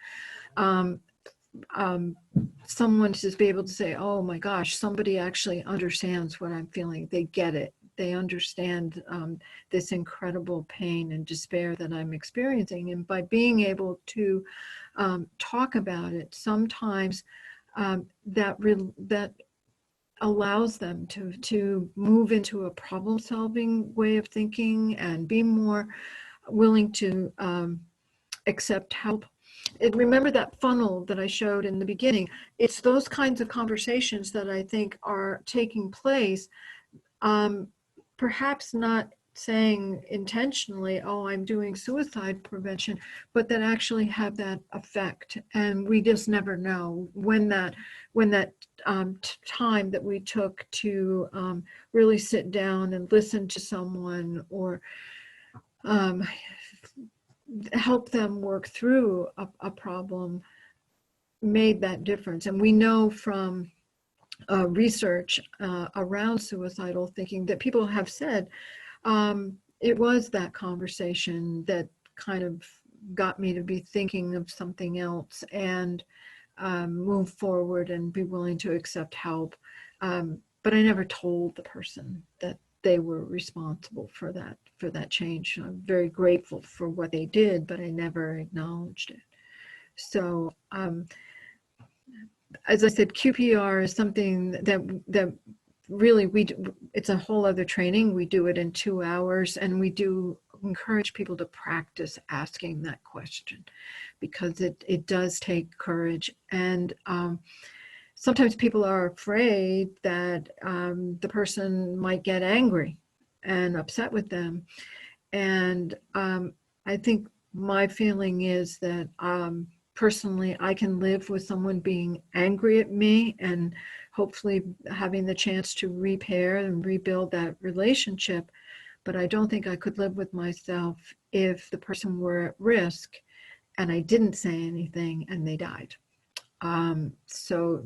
Someone to just be able to say, oh my gosh, somebody actually understands what I'm feeling. They get it. They understand this incredible pain and despair that I'm experiencing. And by being able to talk about it, sometimes that allows them to move into a problem-solving way of thinking and be more willing to accept help. Remember that funnel that I showed in the beginning? It's those kinds of conversations that I think are taking place, perhaps not saying intentionally, oh, I'm doing suicide prevention, but that actually have that effect. And we just never know when that time that we took to really sit down and listen to someone, or help them work through a problem, made that difference. And we know from research around suicidal thinking that people have said, it was that conversation that kind of got me to be thinking of something else and move forward and be willing to accept help. But I never told the person that they were responsible for that change. I'm very grateful for what they did, but I never acknowledged it. So as I said, QPR is something that really it's a whole other training. We do it in 2 hours, and we do encourage people to practice asking that question, because it does take courage. And sometimes people are afraid that the person might get angry and upset with them. And I think my feeling is that personally, I can live with someone being angry at me and hopefully having the chance to repair and rebuild that relationship. But I don't think I could live with myself if the person were at risk and I didn't say anything and they died. So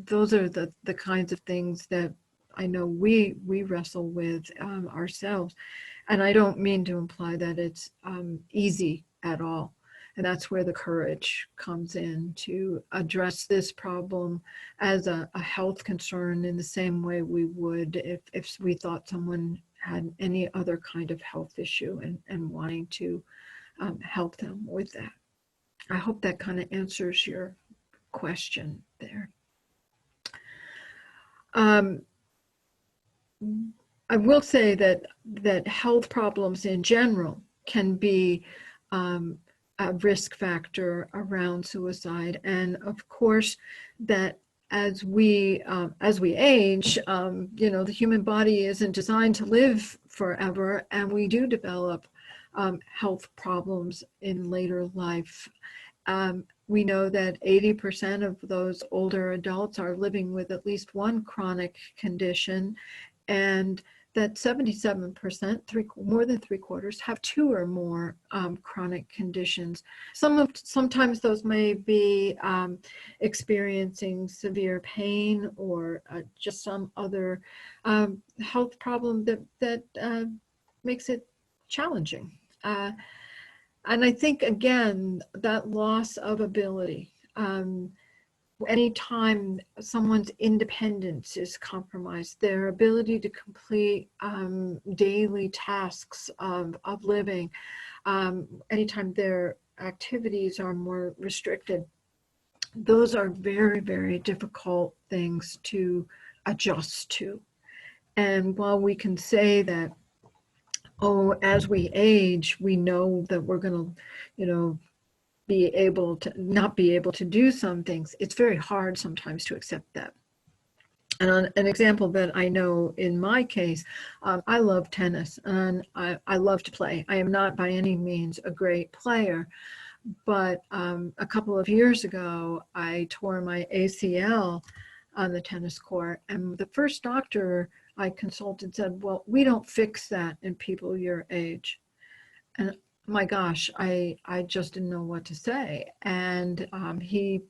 those are the kinds of things that I know we wrestle with ourselves. And I don't mean to imply that it's easy at all. And that's where the courage comes in, to address this problem as a health concern in the same way we would if we thought someone had any other kind of health issue, and wanting to help them with that. I hope that kind of answers your question there. I will say that health problems in general can be a risk factor around suicide, and of course that as we age, the human body isn't designed to live forever, and we do develop health problems in later life. We know that 80% of those older adults are living with at least one chronic condition, and that 77%, more than 3/4, have 2 or more chronic conditions. Sometimes those may be experiencing severe pain, or just some other health problem that makes it challenging. And I think, again, that loss of ability, anytime someone's independence is compromised, their ability to complete daily tasks of living, anytime their activities are more restricted, those are very, very difficult things to adjust to. And while we can say that, oh, as we age, we know that we're going to, not be able to do some things, it's very hard sometimes to accept that. And an example that I know in my case, I love tennis, and I love to play. I am not by any means a great player, but a couple of years ago, I tore my ACL on the tennis court, and the first doctor I consulted said, well, we don't fix that in people your age. And my gosh, I just didn't know what to say. And he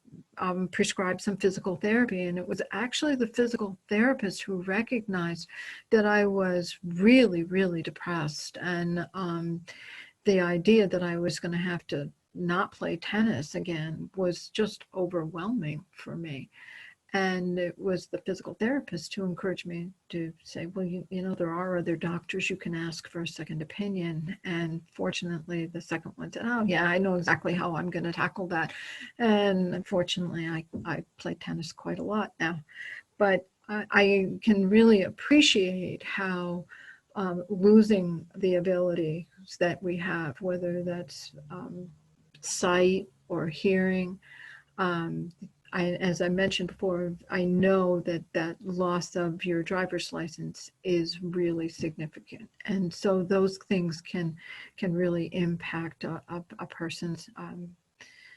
prescribed some physical therapy, and it was actually the physical therapist who recognized that I was really, really depressed. And the idea that I was going to have to not play tennis again was just overwhelming for me. And it was the physical therapist who encouraged me to say, well, you know, there are other doctors you can ask for a second opinion. And fortunately, the second one said, oh, yeah, I know exactly how I'm going to tackle that. And unfortunately, I play tennis quite a lot now. But I can really appreciate how losing the abilities that we have, whether that's sight or hearing, as I mentioned before, I know that that loss of your driver's license is really significant. And so those things can really impact a person's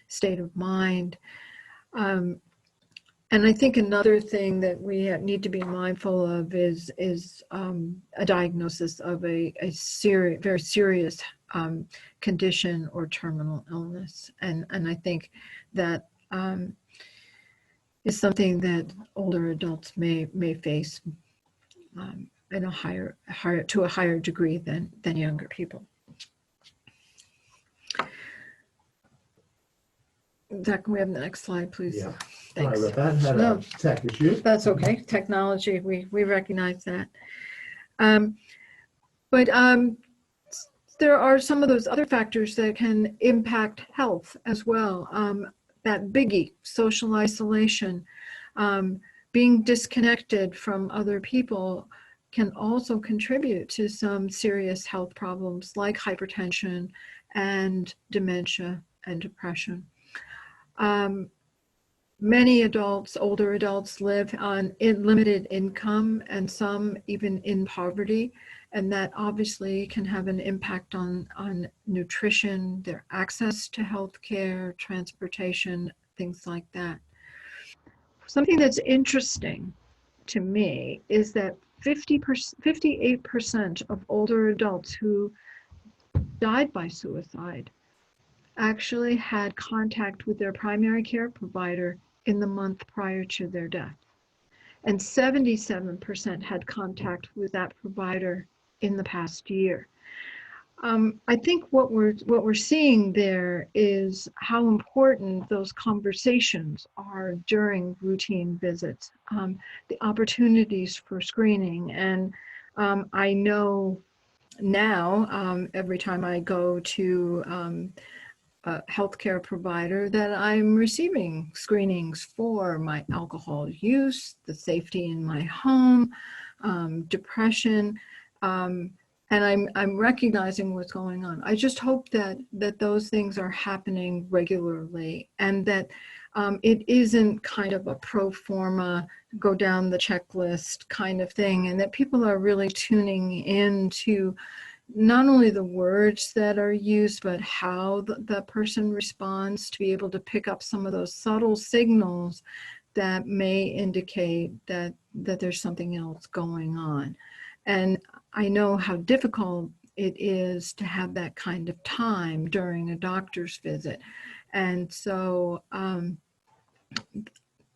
state of mind. And I think another thing that we need to be mindful of is a diagnosis of a very serious condition or terminal illness. And I think that is something that older adults may face in a higher degree than younger people. Zach, can we have the next slide, please? Yeah. Thanks. Sorry about that. Had a tech issue. That's okay. Technology, we recognize that. But there are some of those other factors that can impact health as well. That biggie, social isolation, being disconnected from other people can also contribute to some serious health problems like hypertension and dementia and depression. Many adults, older adults, live on limited income, and some even in poverty, and that obviously can have an impact on nutrition, their access to health care, transportation, things like that. Something that's interesting to me is that 58% of older adults who died by suicide actually had contact with their primary care provider in the month prior to their death. And 77% had contact with that provider in the past year. I think what we're seeing there is how important those conversations are during routine visits, the opportunities for screening. And I know now, every time I go to a healthcare provider, that I'm receiving screenings for my alcohol use, the safety in my home, depression, and I'm recognizing what's going on. I just hope that those things are happening regularly, and that it isn't kind of a pro forma, go down the checklist kind of thing, and that people are really tuning into not only the words that are used, but how the person responds, to be able to pick up some of those subtle signals that may indicate that there's something else going on. And I know how difficult it is to have that kind of time during a doctor's visit. And so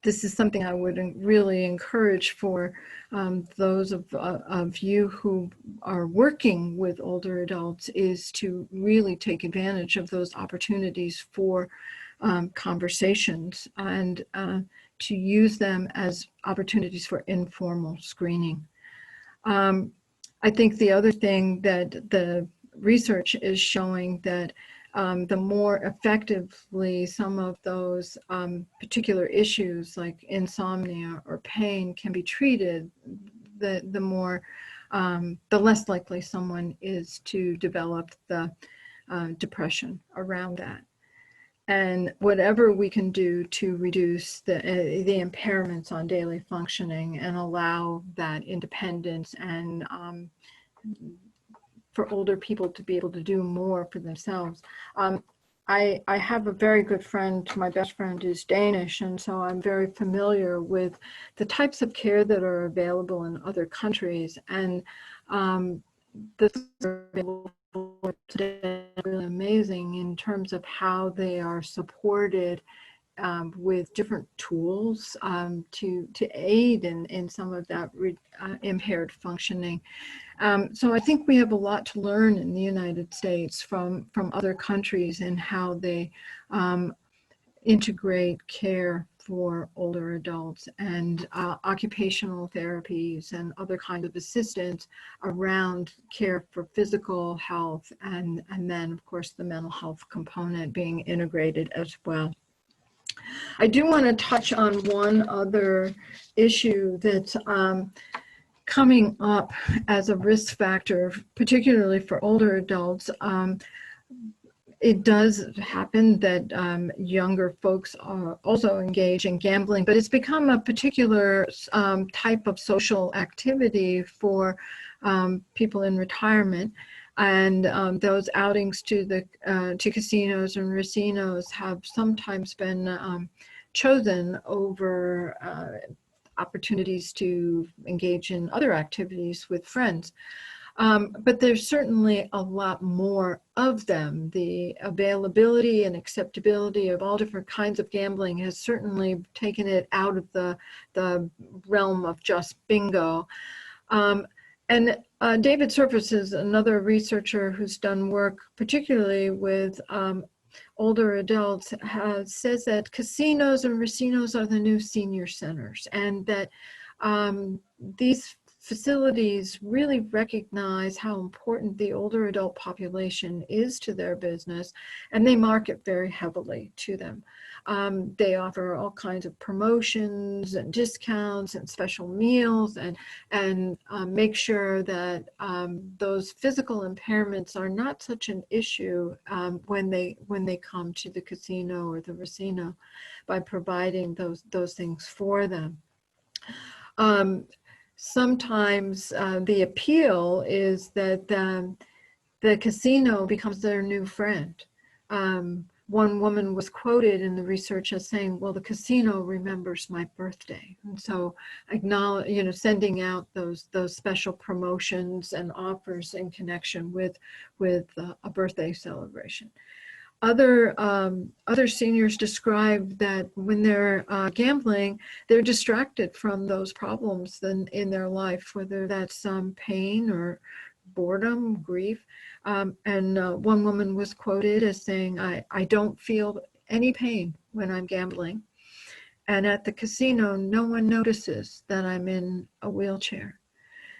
this is something I would really encourage for those of you who are working with older adults, is to really take advantage of those opportunities for conversations, and to use them as opportunities for informal screening. I think the other thing that the research is showing, that the more effectively some of those particular issues like insomnia or pain can be treated, the less likely someone is to develop the depression around that. And whatever we can do to reduce the impairments on daily functioning and allow that independence, and for older people to be able to do more for themselves. I have a very good friend, my best friend is Danish, and so I'm very familiar with the types of care that are available in other countries, and this is available really amazing in terms of how they are supported with different tools to aid in some of that impaired functioning. So I think we have a lot to learn in the United States from other countries and how they integrate care for older adults and occupational therapies and other kinds of assistance around care for physical health, and then of course the mental health component being integrated as well. I do want to touch on one other issue that's coming up as a risk factor, particularly for older adults. It does happen that younger folks are also engage in gambling, but it's become a particular type of social activity for people in retirement. And those outings to casinos and racinos have sometimes been chosen over opportunities to engage in other activities with friends. But there's certainly a lot more of them. The availability and acceptability of all different kinds of gambling has certainly taken it out of the realm of just bingo. And David Surface is another researcher who's done work particularly with older adults, says that casinos and racinos are the new senior centers, and that these facilities really recognize how important the older adult population is to their business, and they market very heavily to them. They offer all kinds of promotions and discounts and special meals, and make sure that those physical impairments are not such an issue when they come to the casino or the racino, by providing those things for them. Sometimes the appeal is that the casino becomes their new friend. One woman was quoted in the research as saying, well, the casino remembers my birthday. And so sending out those special promotions and offers in connection with a birthday celebration. Other seniors describe that when they're gambling, they're distracted from those problems in their life, whether that's pain or boredom, grief. And one woman was quoted as saying, I don't feel any pain when I'm gambling. And at the casino, no one notices that I'm in a wheelchair.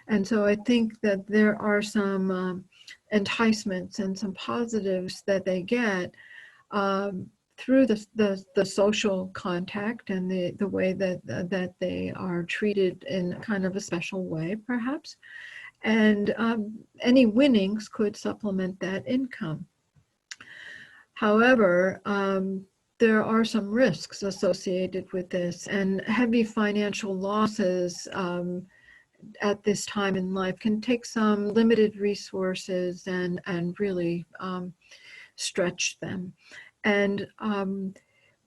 And so I think that there are some enticements and some positives that they get through the social contact and the way that they are treated in kind of a special way, perhaps. And any winnings could supplement that income. However, there are some risks associated with this, and heavy financial losses at this time in life can take some limited resources and really stretch them. And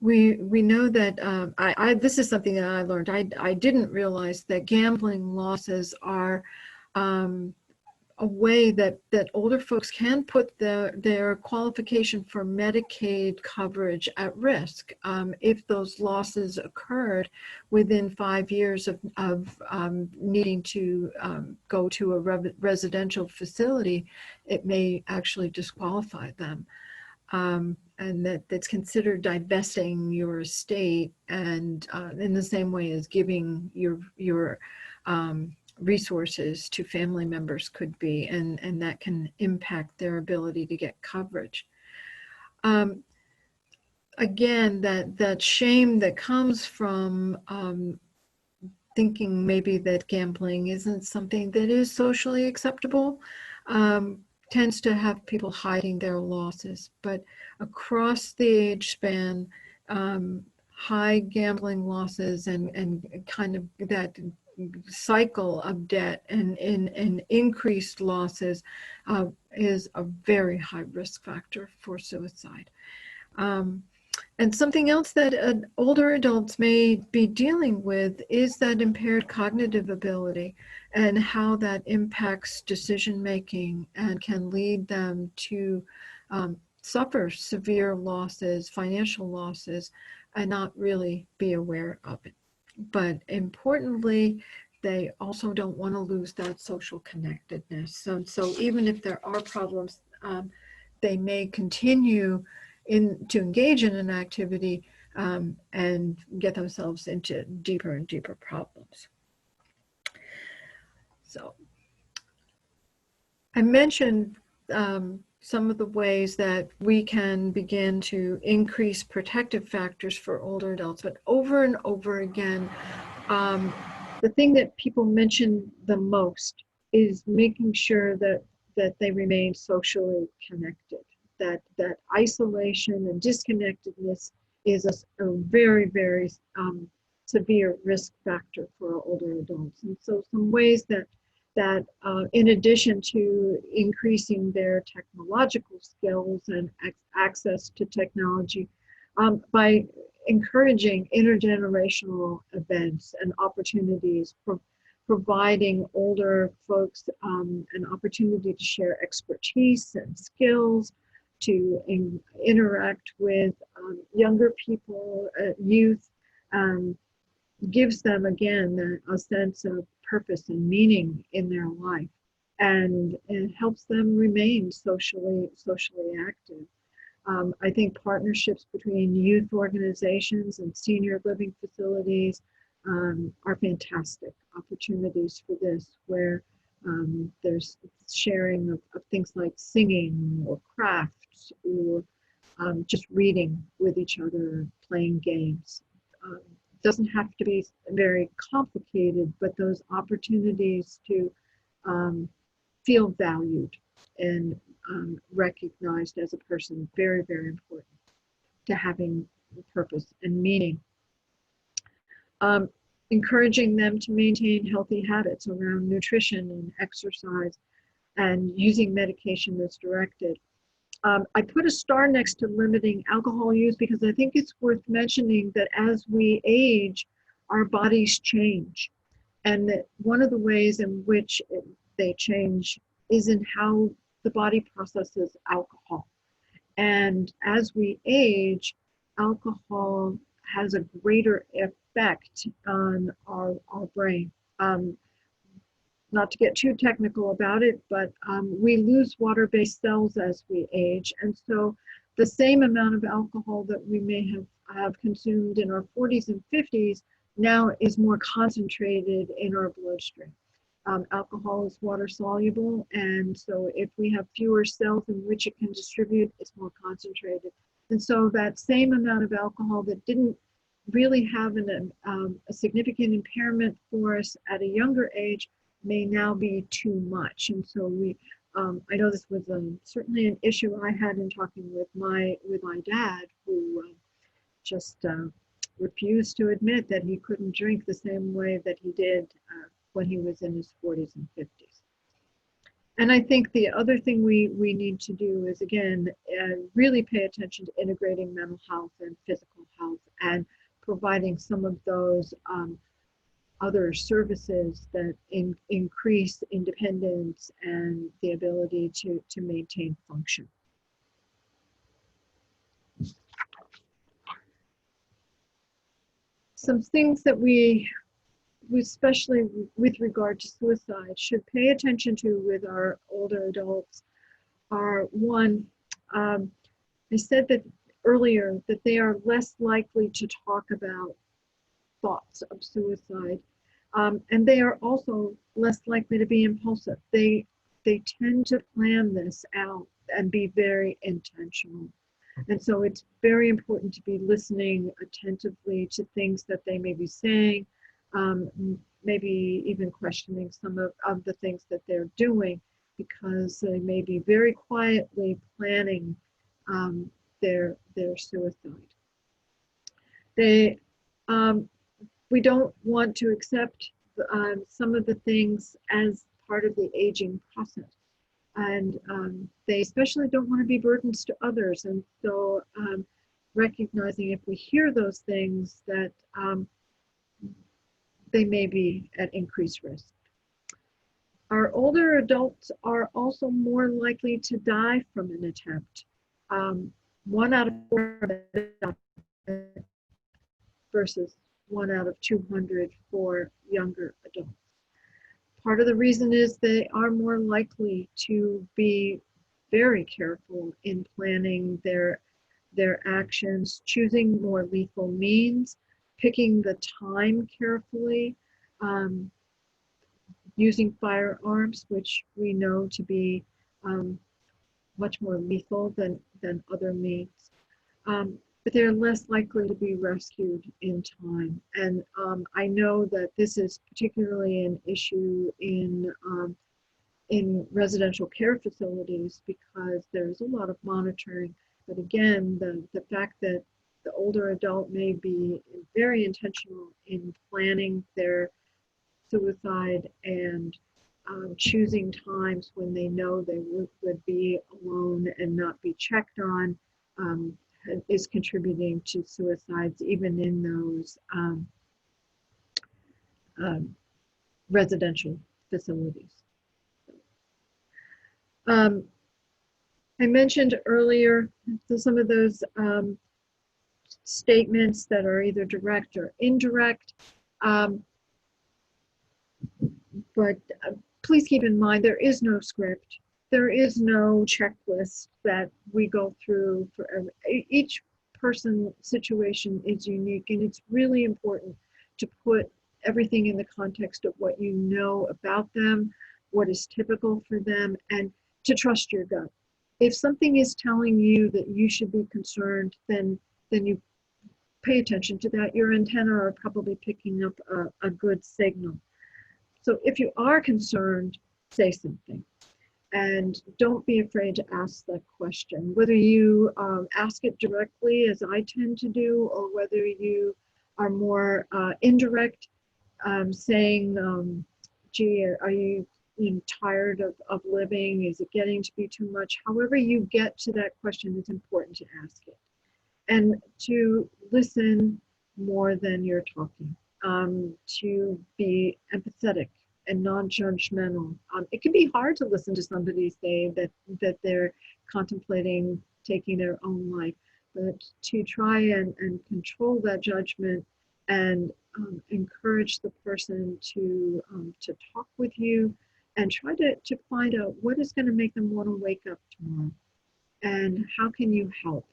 we know that this is something that I learned. I didn't realize that gambling losses are a way that older folks can put their qualification for Medicaid coverage at risk. If those losses occurred within 5 years of needing to go to a residential facility, it may actually disqualify them. And that's considered divesting your estate, and in the same way as giving your resources to family members could be, and that can impact their ability to get coverage. Again, that shame that comes from thinking maybe that gambling isn't something that is socially acceptable tends to have people hiding their losses. But across the age span, high gambling losses and kind of that cycle of debt and increased losses is a very high risk factor for suicide. And something else that older adults may be dealing with is that impaired cognitive ability and how that impacts decision making and can lead them to suffer severe losses, financial losses, and not really be aware of it. But importantly, they also don't want to lose that social connectedness. So even if there are problems, they may continue to engage in an activity and get themselves into deeper and deeper problems. So I mentioned some of the ways that we can begin to increase protective factors for older adults, but over and over again, the thing that people mention the most is making sure that they remain socially connected. That isolation and disconnectedness is a very, very severe risk factor for older adults. And so some ways that in addition to increasing their technological skills and access to technology, by encouraging intergenerational events and opportunities, providing older folks an opportunity to share expertise and skills, to interact with younger people, youth, gives them again a sense of purpose and meaning in their life, and it helps them remain socially active. I think partnerships between youth organizations and senior living facilities are fantastic opportunities for this, where there's sharing of things like singing or crafts or just reading with each other, playing games. Doesn't have to be very complicated, but those opportunities to feel valued and recognized as a person, very, very important to having purpose and meaning. Encouraging them to maintain healthy habits around nutrition and exercise and using medication as directed. I put a star next to limiting alcohol use because I think it's worth mentioning that as we age, our bodies change. And that one of the ways in which they change is in how the body processes alcohol. And as we age, alcohol has a greater effect on our brain. Not to get too technical about it, but we lose water-based cells as we age. And so the same amount of alcohol that we may have consumed in our 40s and 50s now is more concentrated in our bloodstream. Alcohol is water soluble, and so if we have fewer cells in which it can distribute, it's more concentrated. And so that same amount of alcohol that didn't really have a significant impairment for us at a younger age may now be too much. And so I know this was certainly an issue I had in talking with my dad, who just refused to admit that he couldn't drink the same way that he did when he was in his 40s and 50s. And I think the other thing we need to do is, again, really pay attention to integrating mental health and physical health and providing some of those other services that increase independence and the ability to maintain function. Some things that we, especially with regard to suicide, should pay attention to with our older adults are, one, I said that earlier that they are less likely to talk about thoughts of suicide. And they are also less likely to be impulsive. They tend to plan this out and be very intentional. And so it's very important to be listening attentively to things that they may be saying, maybe even questioning some of the things that they're doing, because they may be very quietly planning their suicide. We don't want to accept some of the things as part of the aging process. And they especially don't want to be burdens to others. And so recognizing if we hear those things that they may be at increased risk. Our older adults are also more likely to die from an attempt. 1 out of 4 versus 1 out of 200 for younger adults. Part of the reason is they are more likely to be very careful in planning their actions, choosing more lethal means, picking the time carefully, using firearms, which we know to be much more lethal than other means. But they're less likely to be rescued in time. And I know that this is particularly an issue in residential care facilities because there's a lot of monitoring. But again, the fact that the older adult may be very intentional in planning their suicide and choosing times when they know they would be alone and not be checked on is contributing to suicides even in those residential facilities. I mentioned earlier some of those statements that are either direct or indirect, but please keep in mind there is no script. There is no checklist that we go through for each person's situation is unique, and it's really important to put everything in the context of what you know about them, what is typical for them, and to trust your gut. If something is telling you that you should be concerned, then you pay attention to that. Your antennae are probably picking up a good signal. So if you are concerned, say something. And don't be afraid to ask that question, whether you ask it directly, as I tend to do, or whether you are more indirect, saying, gee, are you tired of living? Is it getting to be too much? However you get to that question, it's important to ask it. And to listen more than you're talking, to be empathetic and non-judgmental. It can be hard to listen to somebody say that they're contemplating taking their own life, but to try and control that judgment and encourage the person to talk with you and try to find out what is going to make them want to wake up tomorrow and how can you help.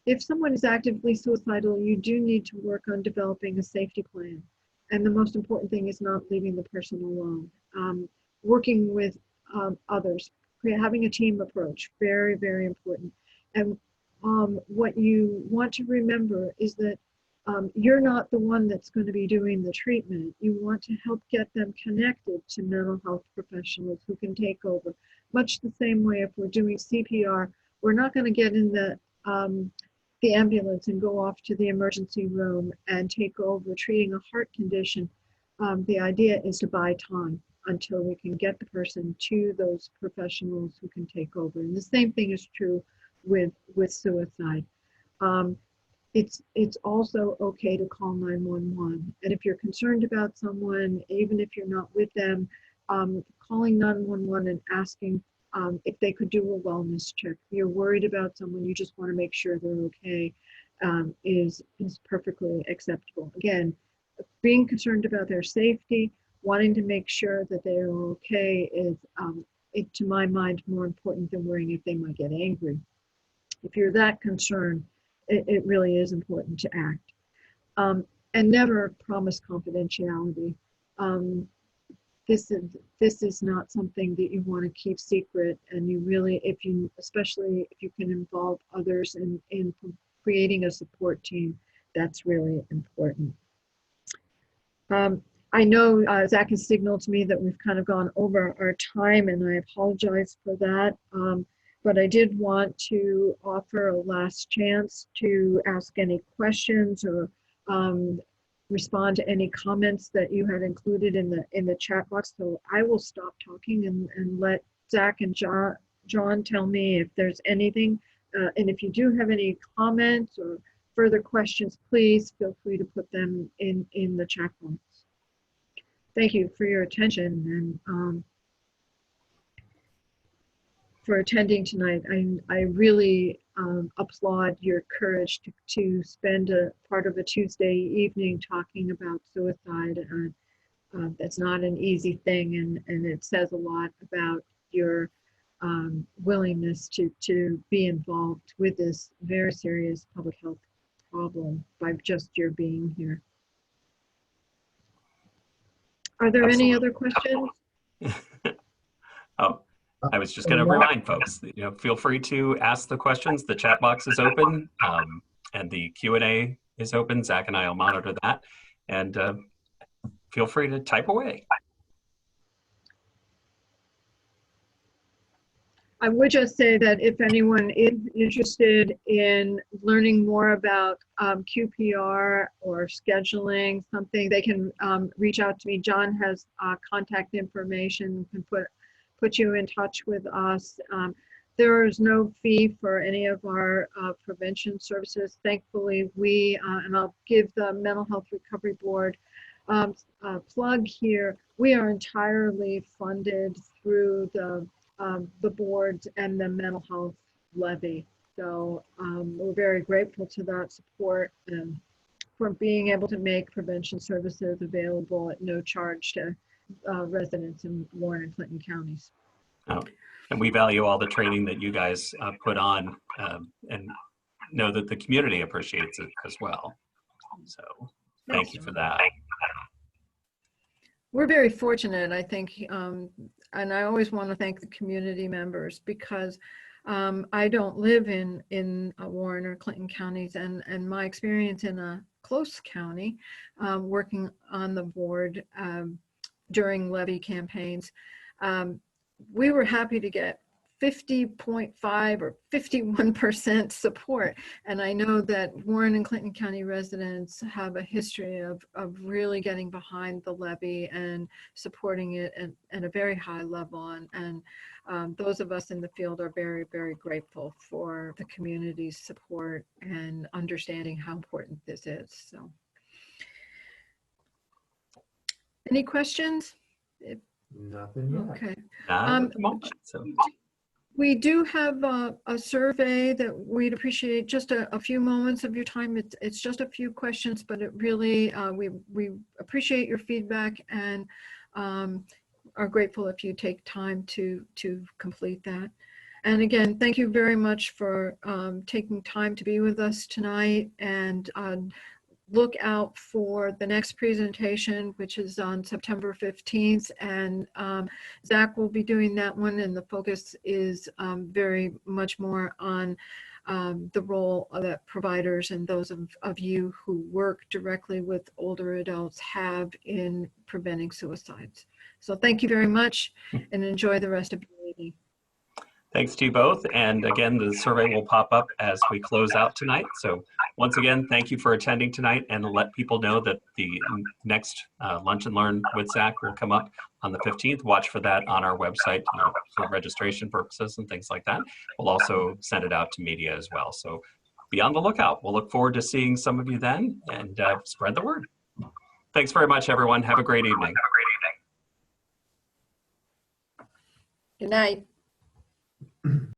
If someone is actively suicidal, you do need to work on developing a safety plan. And the most important thing is not leaving the person alone. Working with others, having a team approach, very, very important. And what you want to remember is that you're not the one that's going to be doing the treatment. You want to help get them connected to mental health professionals who can take over. Much the same way if we're doing CPR, we're not going to get in the ambulance and go off to the emergency room and take over treating a heart condition. The idea is to buy time until we can get the person to those professionals who can take over. And the same thing is true with suicide. It's also okay to call 911. And if you're concerned about someone, even if you're not with them, calling 911 and asking if they could do a wellness check. You're worried about someone, you just want to make sure they're okay, is perfectly acceptable. Again, being concerned about their safety, wanting to make sure that they're okay is, to my mind, more important than worrying if they might get angry. If you're that concerned, it really is important to act. And never promise confidentiality. This is not something that you want to keep secret, and you really, especially if you can involve others in creating a support team, that's really important. I know Zach has signaled to me that we've kind of gone over our time, and I apologize for that. But I did want to offer a last chance to ask any questions or respond to any comments that you had included in the chat box. So I will stop talking and let Zach and John tell me if there's anything And if you do have any comments or further questions, please feel free to put them in the chat box. Thank you for your attention and for attending tonight. I really applaud your courage to spend a part of a Tuesday evening talking about suicide. That's not an easy thing, and it says a lot about your willingness to be involved with this very serious public health problem by just your being here. Are there any other questions? Oh, I was just going to remind folks, feel free to ask the questions. The chat box is open, and the Q&A is open. Zach and I will monitor that, and feel free to type away. I would just say that if anyone is interested in learning more about QPR or scheduling something, they can reach out to me. John has contact information, can put you in touch with us. There is no fee for any of our prevention services. Thankfully, and I'll give the Mental Health Recovery Board plug here, we are entirely funded through the board and the mental health levy. So we're very grateful to that support and for being able to make prevention services available at no charge to residents in Warren and Clinton counties. Oh, and we value all the training that you guys put on and know that the community appreciates it as well. So thank you for that. We're very fortunate, I think, and I always want to thank the community members because I don't live in Warren or Clinton counties, and my experience in a close county, working on the board during levy campaigns, we were happy to get 50.5 or 51% support. And I know that Warren and Clinton County residents have a history of really getting behind the levy and supporting it at a very high level. And those of us in the field are very, very grateful for the community's support and understanding how important this is. So, any questions? Nothing yet. Okay. Not at the moment, so. We do have a survey that we'd appreciate just a few moments of your time. It's just a few questions, but it really, we appreciate your feedback and are grateful if you take time to complete that. And again, thank you very much for taking time to be with us tonight, and look out for the next presentation, which is on September 15th. And Zach will be doing that one, and the focus is very much more on the role that providers and those of you who work directly with older adults have in preventing suicides. So thank you very much, and enjoy the rest of your meeting. Thanks to you both. And again, the survey will pop up as we close out tonight. So once again, thank you for attending tonight, and let people know that the next Lunch and Learn with Zach will come up on the 15th. Watch for that on our website for registration purposes and things like that. We'll also send it out to media as well. So be on the lookout. We'll look forward to seeing some of you then, and spread the word. Thanks very much, everyone. Have a great evening. Good night.